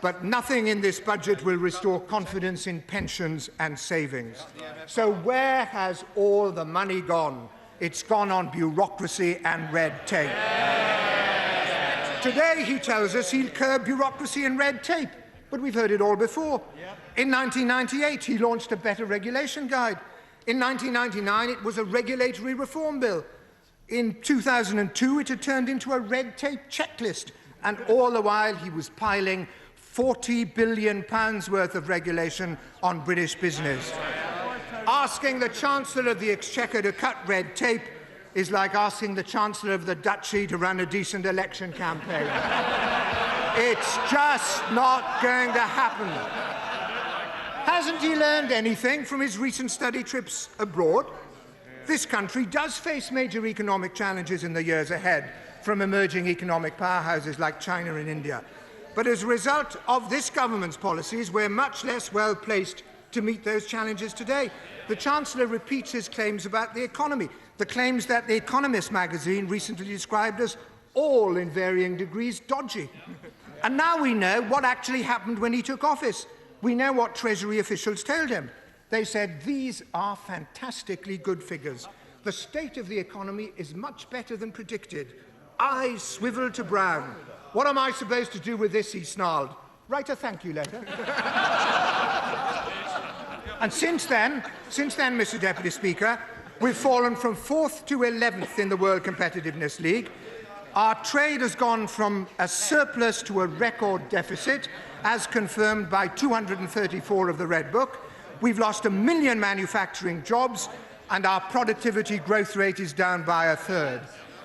S5: But nothing in this budget will restore confidence in pensions and savings. So where has all the money gone? It's gone on bureaucracy and red tape. Today he tells us he'll curb bureaucracy and red tape, but we've heard it all before. In 1998 he launched a better regulation guide. In 1999 it was a regulatory reform bill. In 2002 it had turned into a red tape checklist, and all the while he was piling £40 billion worth of regulation on British business. Asking the Chancellor of the Exchequer to cut red tape is like asking the Chancellor of the Duchy to run a decent election campaign. It's just not going to happen. Hasn't he learned anything from his recent study trips abroad? This country does face major economic challenges in the years ahead from emerging economic powerhouses like China and India. But as a result of this government's policies, we're much less well placed to meet those challenges today. The Chancellor repeats his claims about the economy, the claims that The Economist magazine recently described as all in varying degrees dodgy. And now we know what actually happened when he took office. We know what Treasury officials told him. They said, these are fantastically good figures. The state of the economy is much better than predicted. Eyes swivel to Brown. What am I supposed to do with this, he snarled. Write a thank you letter. And since then, Mr. Deputy Speaker, we've fallen from 4th to 11th in the World Competitiveness League. Our trade has gone from a surplus to a record deficit, as confirmed by 234 of the Red Book. We've lost 1 million manufacturing jobs. and our productivity growth rate is down by a third.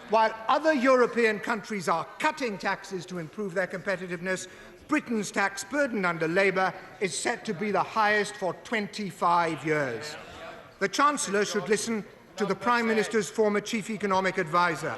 S5: While other European countries are cutting taxes to improve their competitiveness, Britain's tax burden under Labour is set to be the highest for 25 years. The Chancellor should listen to the Prime Minister's former Chief Economic Advisor.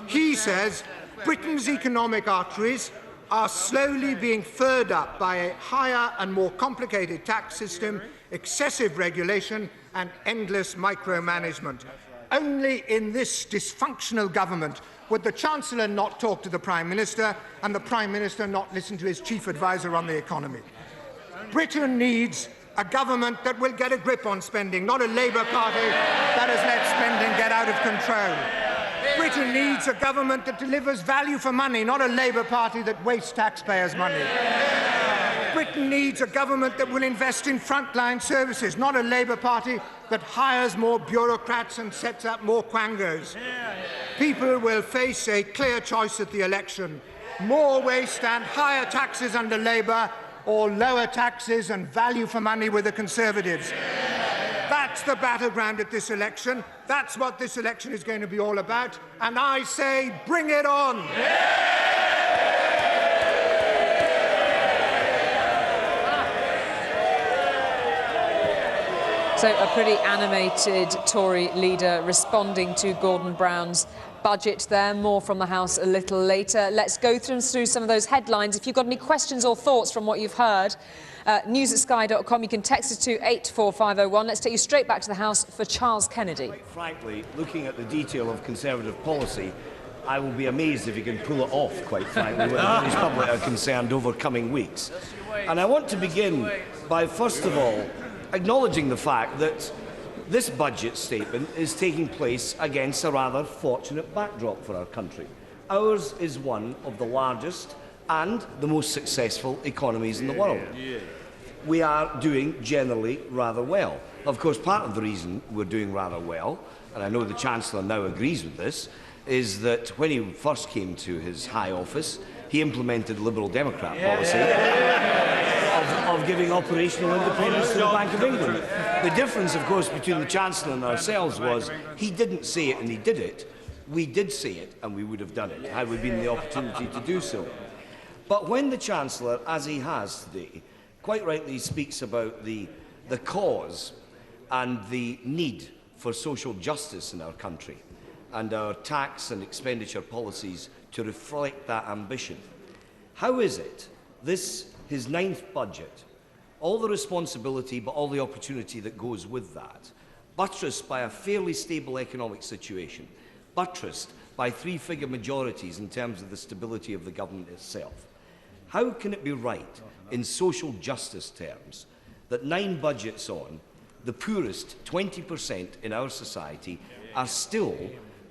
S5: He says Britain's economic arteries are slowly being furred up by a higher and more complicated tax system, excessive regulation and endless micromanagement. Only in this dysfunctional government would the Chancellor not talk to the Prime Minister and the Prime Minister not listen to his Chief Advisor on the economy. Britain needs a government that will get a grip on spending, not a Labour Party that has let spending get out of control. Britain needs a government that delivers value for money, not a Labour Party that wastes taxpayers' money. Britain needs a government that will invest in frontline services, not a Labour Party that hires more bureaucrats and sets up more quangos. People will face a clear choice at the election: more waste and higher taxes under Labour, or lower taxes and value for money with the Conservatives. That's the battleground at this election. That's what this election is going to be all about. And I say, bring it on!
S2: So a pretty animated Tory leader responding to Gordon Brown's budget there. More from the House a little later. Let's go through some of those headlines. If you've got any questions or thoughts from what you've heard, news@sky.com. You can text us to 84501. Let's take you straight back to the House for Charles Kennedy.
S6: Quite frankly, looking at the detail of Conservative policy, I will be amazed if he can pull it off, quite frankly, when his public are concerned over coming weeks. And I want to begin by, first of all, acknowledging the fact that this budget statement is taking place against a rather fortunate backdrop for our country. Ours is one of the largest and the most successful economies in the world. We are doing generally rather well. Of course, part of the reason we're doing rather well, and I know the Chancellor now agrees with this, is that when he first came to his high office, he implemented Liberal Democrat policy of giving operational independence to the Bank of England. The difference, of course, between the Chancellor and ourselves was he didn't say it and he did it. We did say it and we would have done it had we been the opportunity to do so. But when the Chancellor, as he has today, quite rightly speaks about the cause and the need for social justice in our country and our tax and expenditure policies to reflect that ambition, how is it this, his 9th budget, all the responsibility but all the opportunity that goes with that, buttressed by a fairly stable economic situation, buttressed by 3-figure majorities in terms of the stability of the government itself, how can it be right in social justice terms that 9 budgets on, the poorest 20% in our society are still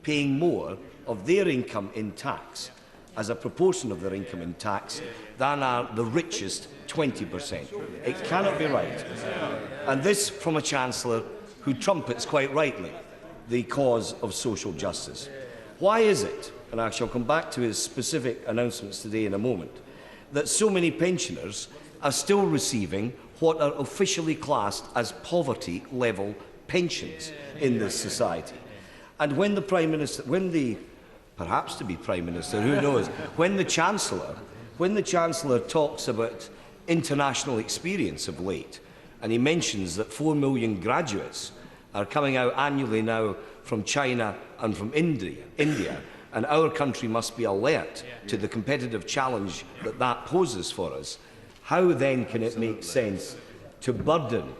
S6: paying more of their income in tax, as a proportion of their income in tax, than are the richest 20%. It cannot be right. And this from a Chancellor who trumpets, quite rightly, the cause of social justice. Why is it, and I shall come back to his specific announcements today in a moment, that so many pensioners are still receiving what are officially classed as poverty-level pensions in this society? And when the Prime Minister, perhaps to be Prime Minister, who knows, when the Chancellor talks about international experience of late, and he mentions that 4 million graduates are coming out annually now from China and from India, and our country must be alert to the competitive challenge that that poses for us, how then can it make sense to burden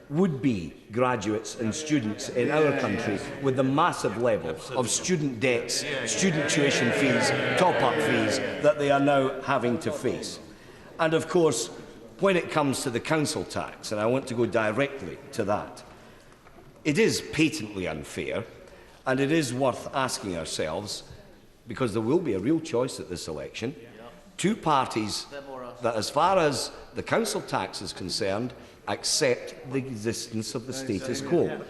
S6: would-be graduates and students in our country with the massive level of student debts, student tuition fees, top-up fees that they are now having to face? And of course, when it comes to the council tax, and I want to go directly to that, it is patently unfair, and it is worth asking ourselves, because there will be a real choice at this election, 2 parties that, as far as the council tax is concerned, accept the existence of the status quo,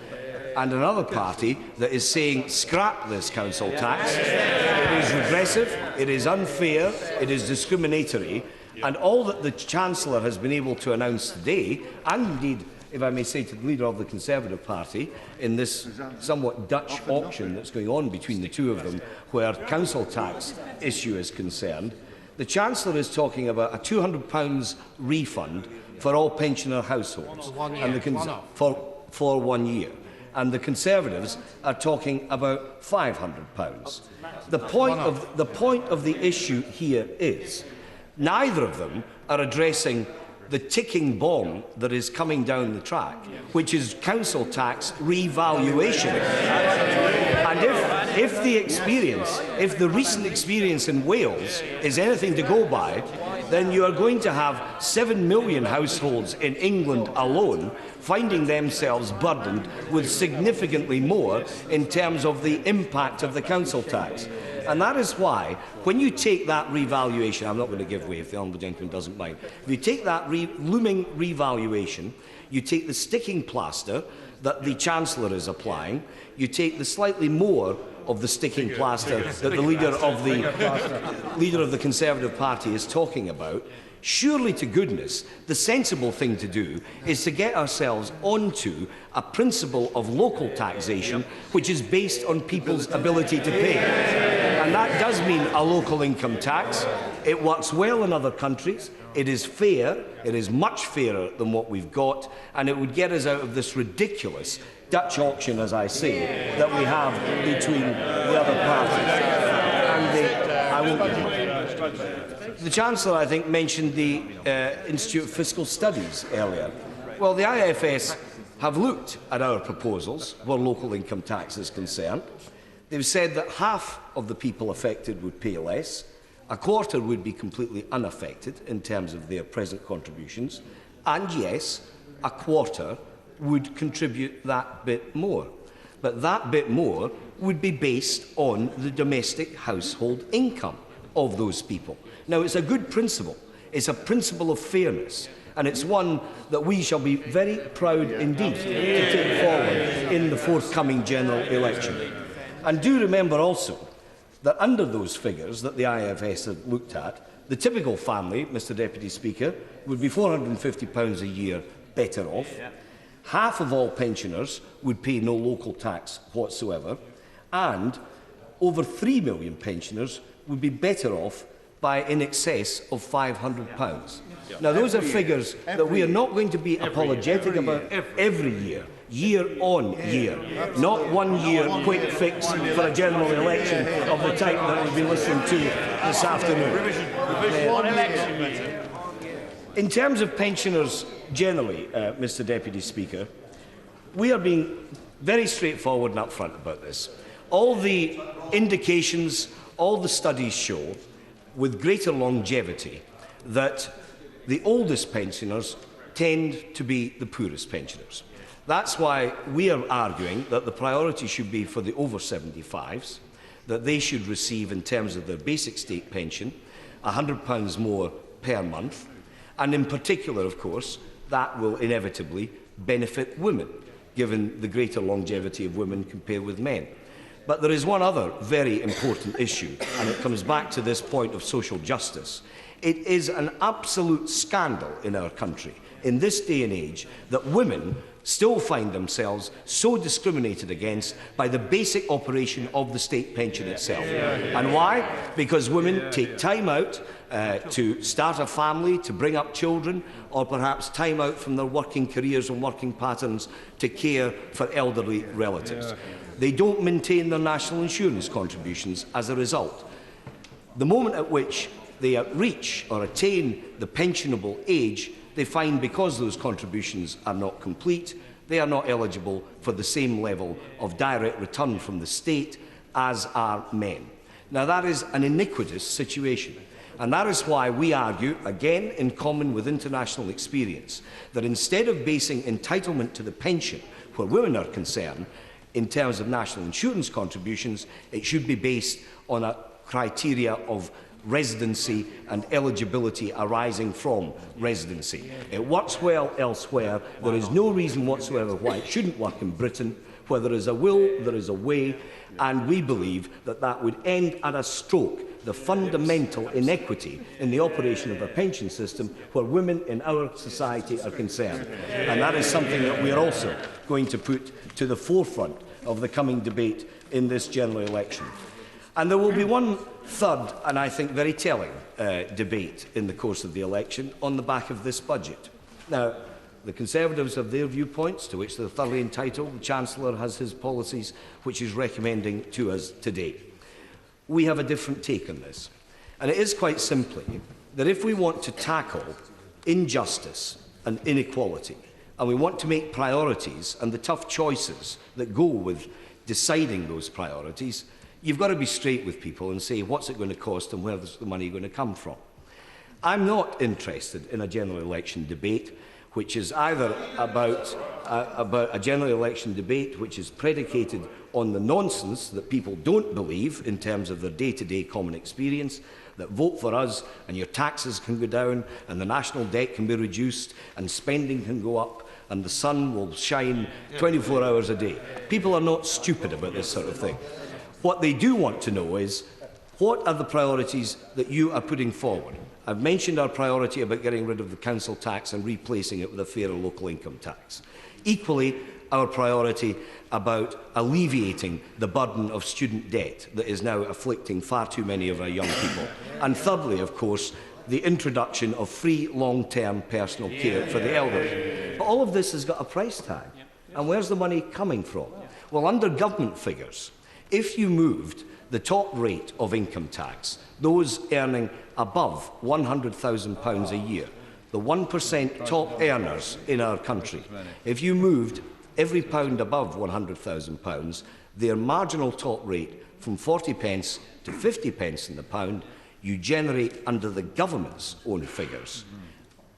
S6: and another party that is saying scrap this council tax. It is regressive, it is unfair, it is discriminatory, and all that the Chancellor has been able to announce today, and indeed if I may say, to the leader of the Conservative Party in this somewhat Dutch auction that's going on between the two of them, where council tax issue is concerned. The Chancellor is talking about a £200 refund for all pensioner households for 1 year. And the Conservatives are talking about £500. The point of the issue here is neither of them are addressing the ticking bomb that is coming down the track, which is council tax revaluation. And if the recent experience in Wales is anything to go by, then you are going to have 7 million households in England alone finding themselves burdened with significantly more in terms of the impact of the council tax. And that is why, when you take that revaluation, I'm not going to give way if the honourable gentleman doesn't mind, if you take that looming revaluation, you take the sticking plaster that the Chancellor is applying, you take the slightly more of the sticking plaster that the leader of the Conservative Party is talking about, surely to goodness, the sensible thing to do is to get ourselves onto a principle of local taxation which is based on people's ability to pay. And that does mean a local income tax. It works well in other countries. It is fair. It is much fairer than what we've got. And it would get us out of this ridiculous Dutch auction, as I say, that we have between the other parties. The Chancellor, I think, mentioned the Institute of Fiscal Studies earlier. Well, the IFS have looked at our proposals where local income tax is concerned. They've said that half of the people affected would pay less, a quarter would be completely unaffected in terms of their present contributions, and yes, a quarter would contribute that bit more. But that bit more would be based on the domestic household income of those people. Now, it's a good principle. It's a principle of fairness. And it's one that we shall be very proud indeed to take forward in the forthcoming general election. And do remember also that under those figures that the IFS have looked at, the typical family, Mr Deputy Speaker, would be £450 a year better off. Half of all pensioners would pay no local tax whatsoever, and over 3 million pensioners would be better off by in excess of £500. Now, those are figures that we are not going to be apologetic about every year, year on year, not 1 year quick fix for a general election of the type that we'll be listening to this afternoon. In terms of pensioners generally, Mr Deputy Speaker, we are being very straightforward and upfront about this. All the indications, all the studies show, with greater longevity, that the oldest pensioners tend to be the poorest pensioners. That's why we are arguing that the priority should be for the over 75s, that they should receive, in terms of their basic state pension, £100 more per month, and in particular, of course, that will inevitably benefit women, given the greater longevity of women compared with men. But there is one other very important issue, and it comes back to this point of social justice. It is an absolute scandal in our country, in this day and age, that women still find themselves so discriminated against by the basic operation of the state pension itself. And why? Because women take time out to start a family, to bring up children, or perhaps time out from their working careers and working patterns to care for elderly relatives. They don't maintain their national insurance contributions as a result. The moment at which they reach or attain the pensionable age, they find, because those contributions are not complete, they are not eligible for the same level of direct return from the state as are men. Now, that is an iniquitous situation. And that is why we argue, again in common with international experience, that instead of basing entitlement to the pension, where women are concerned, in terms of national insurance contributions, it should be based on a criteria of residency and eligibility arising from residency. It works well elsewhere. There is no reason whatsoever why it shouldn't work in Britain. Where there is a will, there is a way, and we believe that that would end at a stroke the fundamental inequity in the operation of our pension system where women in our society are concerned. And that is something that we are also going to put to the forefront of the coming debate in this general election. And there will be one third, and I think very telling, debate in the course of the election on the back of this budget. Now, the Conservatives have their viewpoints, to which they're thoroughly entitled. The Chancellor has his policies, which he's recommending to us today. We have a different take on this. And it is quite simply that if we want to tackle injustice and inequality, and we want to make priorities and the tough choices that go with deciding those priorities, you've got to be straight with people and say, what's it going to cost and where's the money going to come from? I'm not interested in a general election debate which is either about a general election debate which is predicated on the nonsense that people don't believe in terms of their day-to-day common experience, that vote for us and your taxes can go down and the national debt can be reduced and spending can go up and the sun will shine 24 hours a day. People are not stupid about this sort of thing. What they do want to know is, what are the priorities that you are putting forward? I've mentioned our priority about getting rid of the council tax and replacing it with a fairer local income tax. Equally, our priority about alleviating the burden of student debt that is now afflicting far too many of our young people. And thirdly, of course, the introduction of free long-term personal care for the elderly. But all of this has got a price tag. And where's the money coming from? Well, under government figures, if you moved the top rate of income tax, those earning above £100,000 a year, the 1% top earners in our country, if you moved every pound above £100,000, their marginal top rate from 40 pence to 50 pence in the pound, you generate, under the government's own figures,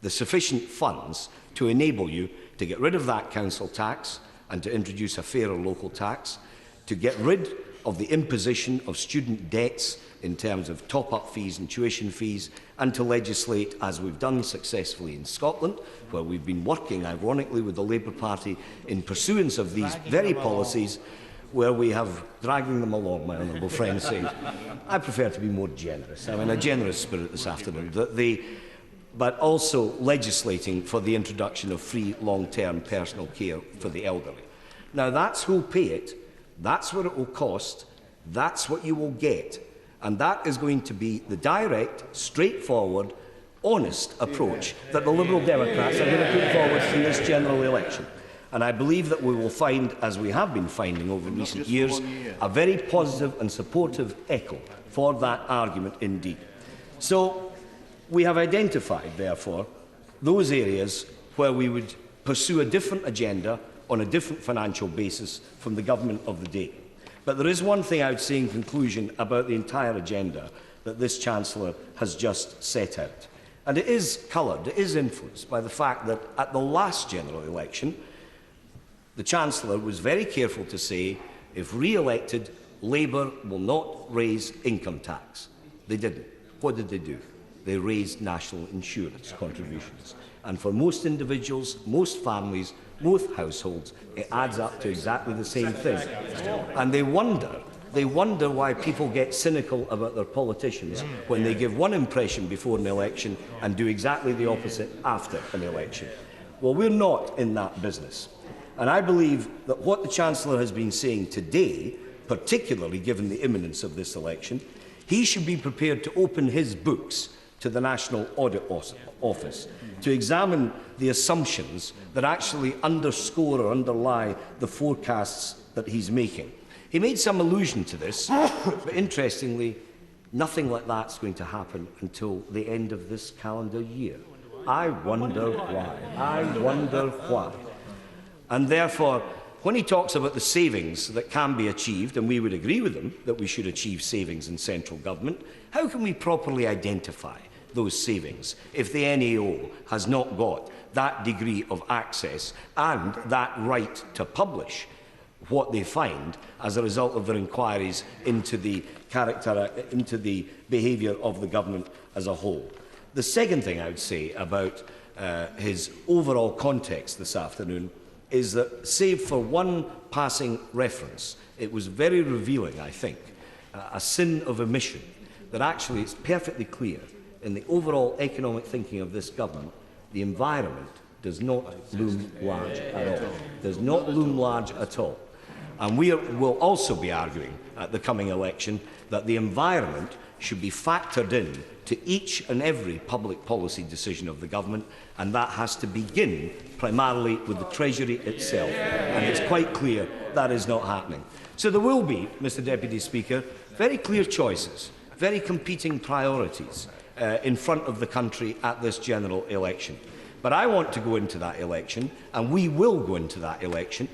S6: the sufficient funds to enable you to get rid of that council tax and to introduce a fairer local tax, to get rid of the imposition of student debts in terms of top-up fees and tuition fees, and to legislate, as we've done successfully in Scotland, where we've been working, ironically, with the Labour Party in pursuance of these very policies, where we have dragging them along, my honourable friend says. I prefer to be more generous. I'm in a generous spirit this afternoon. But also legislating for the introduction of free long-term personal care for the elderly. Now, that's who'll pay it. That's what it will cost. That's what you will get. And that is going to be the direct, straightforward, honest approach that the Liberal Democrats are going to put forward in this general election. And I believe that we will find, as we have been finding over recent years, a very positive and supportive echo for that argument indeed. So we have identified, therefore, those areas where we would pursue a different agenda on a different financial basis from the government of the day. But there is one thing I would say in conclusion about the entire agenda that this Chancellor has just set out. And it is coloured, it is influenced by the fact that at the last general election, the Chancellor was very careful to say, if re-elected, Labour will not raise income tax. They didn't. What did they do? They raised national insurance contributions. And for most individuals, most families, most households, it adds up to exactly the same thing. And they wonder why people get cynical about their politicians when they give one impression before an election and do exactly the opposite after an election. Well, we're not in that business. And I believe that what the Chancellor has been saying today, particularly given the imminence of this election, he should be prepared to open his books to the National Audit Office to examine the assumptions that actually underscore or underlie the forecasts that he's making. He made some allusion to this, but interestingly, nothing like that's going to happen until the end of this calendar year. I wonder why. I wonder why. And therefore, when he talks about the savings that can be achieved, and we would agree with him that we should achieve savings in central government, how can we properly identify those savings if the NAO has not got that degree of access and that right to publish what they find as a result of their inquiries into the behaviour of the government as a whole? The second thing I would say about his overall context this afternoon is that, save for one passing reference, it was very revealing, I think, a sin of omission, that actually it's perfectly clear in the overall economic thinking of this government, the environment does not loom large at all. Does not loom large at all. And we will also be arguing at the coming election that the environment should be factored in to each and every public policy decision of the government, and that has to begin primarily with the Treasury itself. And it's quite clear that is not happening. So there will be, Mr Deputy Speaker, very clear choices, very competing priorities in front of the country at this general election. But I want to go into that election, and we will go into that election,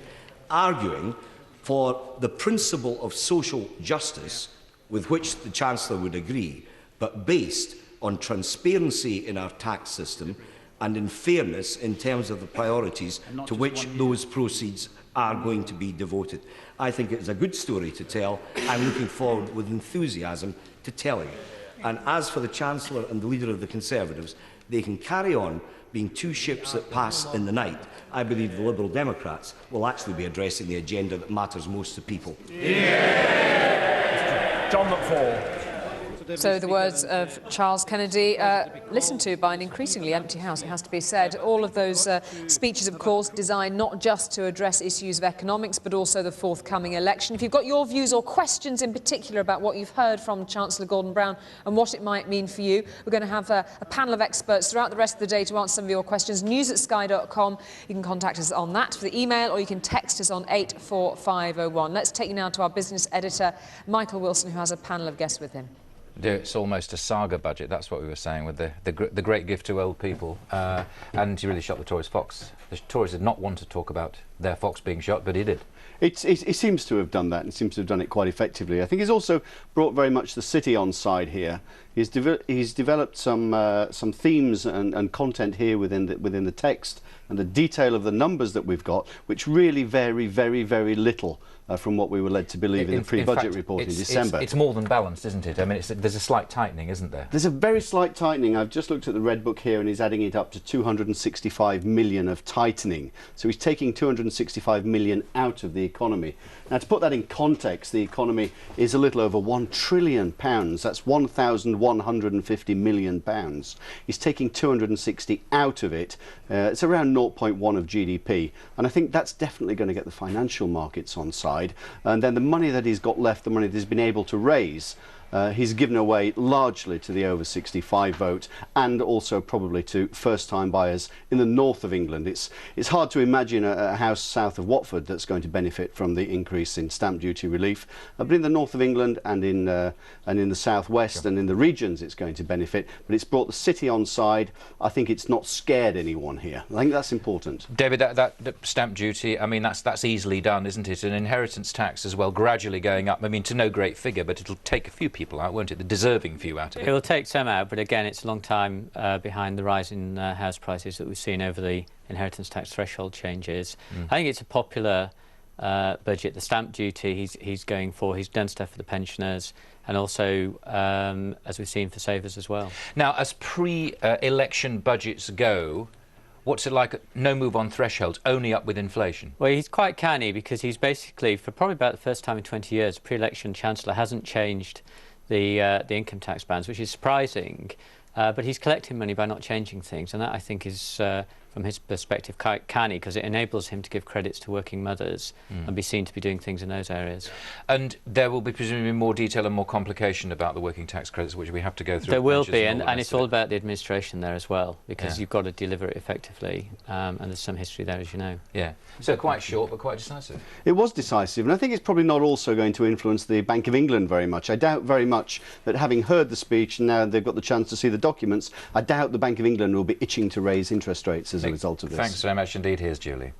S6: arguing for the principle of social justice with which the Chancellor would agree, but based on transparency in our tax system and in fairness in terms of the priorities to which those proceeds are going to be devoted. I think it is a good story to tell. I'm looking forward with enthusiasm to telling it. And as for the Chancellor and the Leader of the Conservatives, they can carry on being two ships that pass in the night. I believe the Liberal Democrats will actually be addressing the agenda that matters most to people.
S7: John McFall.
S2: So the words of Charles Kennedy, listened to by an increasingly empty House, it has to be said. All of those speeches, of course, designed not just to address issues of economics, but also the forthcoming election. If you've got your views or questions in particular about what you've heard from Chancellor Gordon Brown and what it might mean for you, we're going to have a panel of experts throughout the rest of the day to answer some of your questions. news@sky.com. You can contact us on that for the email, or you can text us on 84501. Let's take you now to our business editor, Michael Wilson, who has a panel of guests with him.
S3: It's almost a saga budget. That's what we were saying with the great gift to old people. And he really shot the Tories' fox. The Tories did not want to talk about their fox being shot, but he did.
S4: It seems to have done that, and seems to have done it quite effectively. I think he's also brought very much the city on side here. He's developed some themes and content here within the text and the detail of the numbers that we've got, which really vary very, very little from what we were led to believe in the pre-budget report in December.
S3: It's more than balanced, isn't it? I mean, there's a slight tightening, isn't there?
S4: There's a very slight tightening. I've just looked at the Red Book here, and he's adding it up to 265 million of tightening. So he's taking 265 million out of the economy. Now, to put that in context, the economy is a little over £1 trillion. That's 1,150 million pounds. He's taking 260 out of it. It's around 0.1 of GDP. And I think that's definitely going to get the financial markets on side. And then the money that he's got left, the money that he's been able to raise, he's given away largely to the over 65 vote, and also probably to first-time buyers in the north of England. It's hard to imagine a house south of Watford that's going to benefit from the increase in stamp duty relief, but in the north of England and in the southwest and in the regions it's going to benefit. But it's brought the city on side. I think it's not scared anyone here. I think that's important.
S3: David, that stamp duty, I mean, that's easily done, isn't it? An inheritance tax as well, gradually going up. I mean, to no great figure, but it'll take a few people out, won't it? The deserving few out of it.
S8: It will take some out, but again, it's a long time behind the rise in house prices that we've seen over the inheritance tax threshold changes. I think it's a popular budget. The stamp duty he's going for, he's done stuff for the pensioners, and also, as we've seen, for savers as well.
S3: Now, as pre-election budgets go, what's it like? No move on thresholds, only up with inflation?
S8: Well, he's quite canny because he's basically, for probably about the first time in 20 years, pre-election Chancellor hasn't changed the income tax bands, which is surprising. But he's collecting money by not changing things, and that, I think, is, from his perspective, quite canny, because it enables him to give credits to working mothers and be seen to be doing things in those areas.
S3: And there will be presumably more detail and more complication about the working tax credits, which we have to go through.
S8: There will be, and it's all about the administration there as well, because you've got to deliver it effectively, and there's some history there, as you know.
S3: Yeah, so quite short, but quite decisive.
S4: It was decisive, and I think it's probably not also going to influence the Bank of England very much. I doubt very much that, having heard the speech and now they've got the chance to see the documents, I doubt the Bank of England will be itching to raise interest rates as a result of this.
S3: Thanks very much indeed. Here's Julie.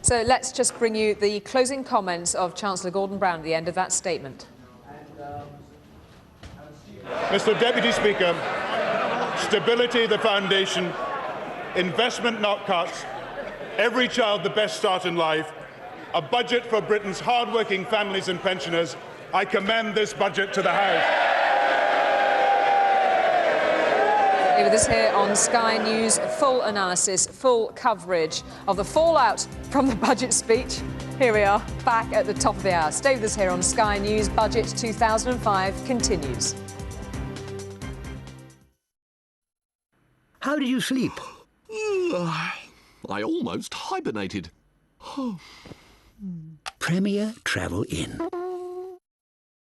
S2: So let's just bring you the closing comments of Chancellor Gordon Brown at the end of that statement.
S1: Mr. Deputy Speaker, stability the foundation, investment not cuts, every child the best start in life, a budget for Britain's hard-working families and pensioners. I commend this budget to the House.
S2: Stay with us here on Sky News. Full analysis, full coverage of the fallout from the budget speech. Here we are, back at the top of the hour. Stay with us here on Sky News. Budget 2005 continues.
S7: How did you sleep?
S9: I almost hibernated.
S7: Premier Travel Inn.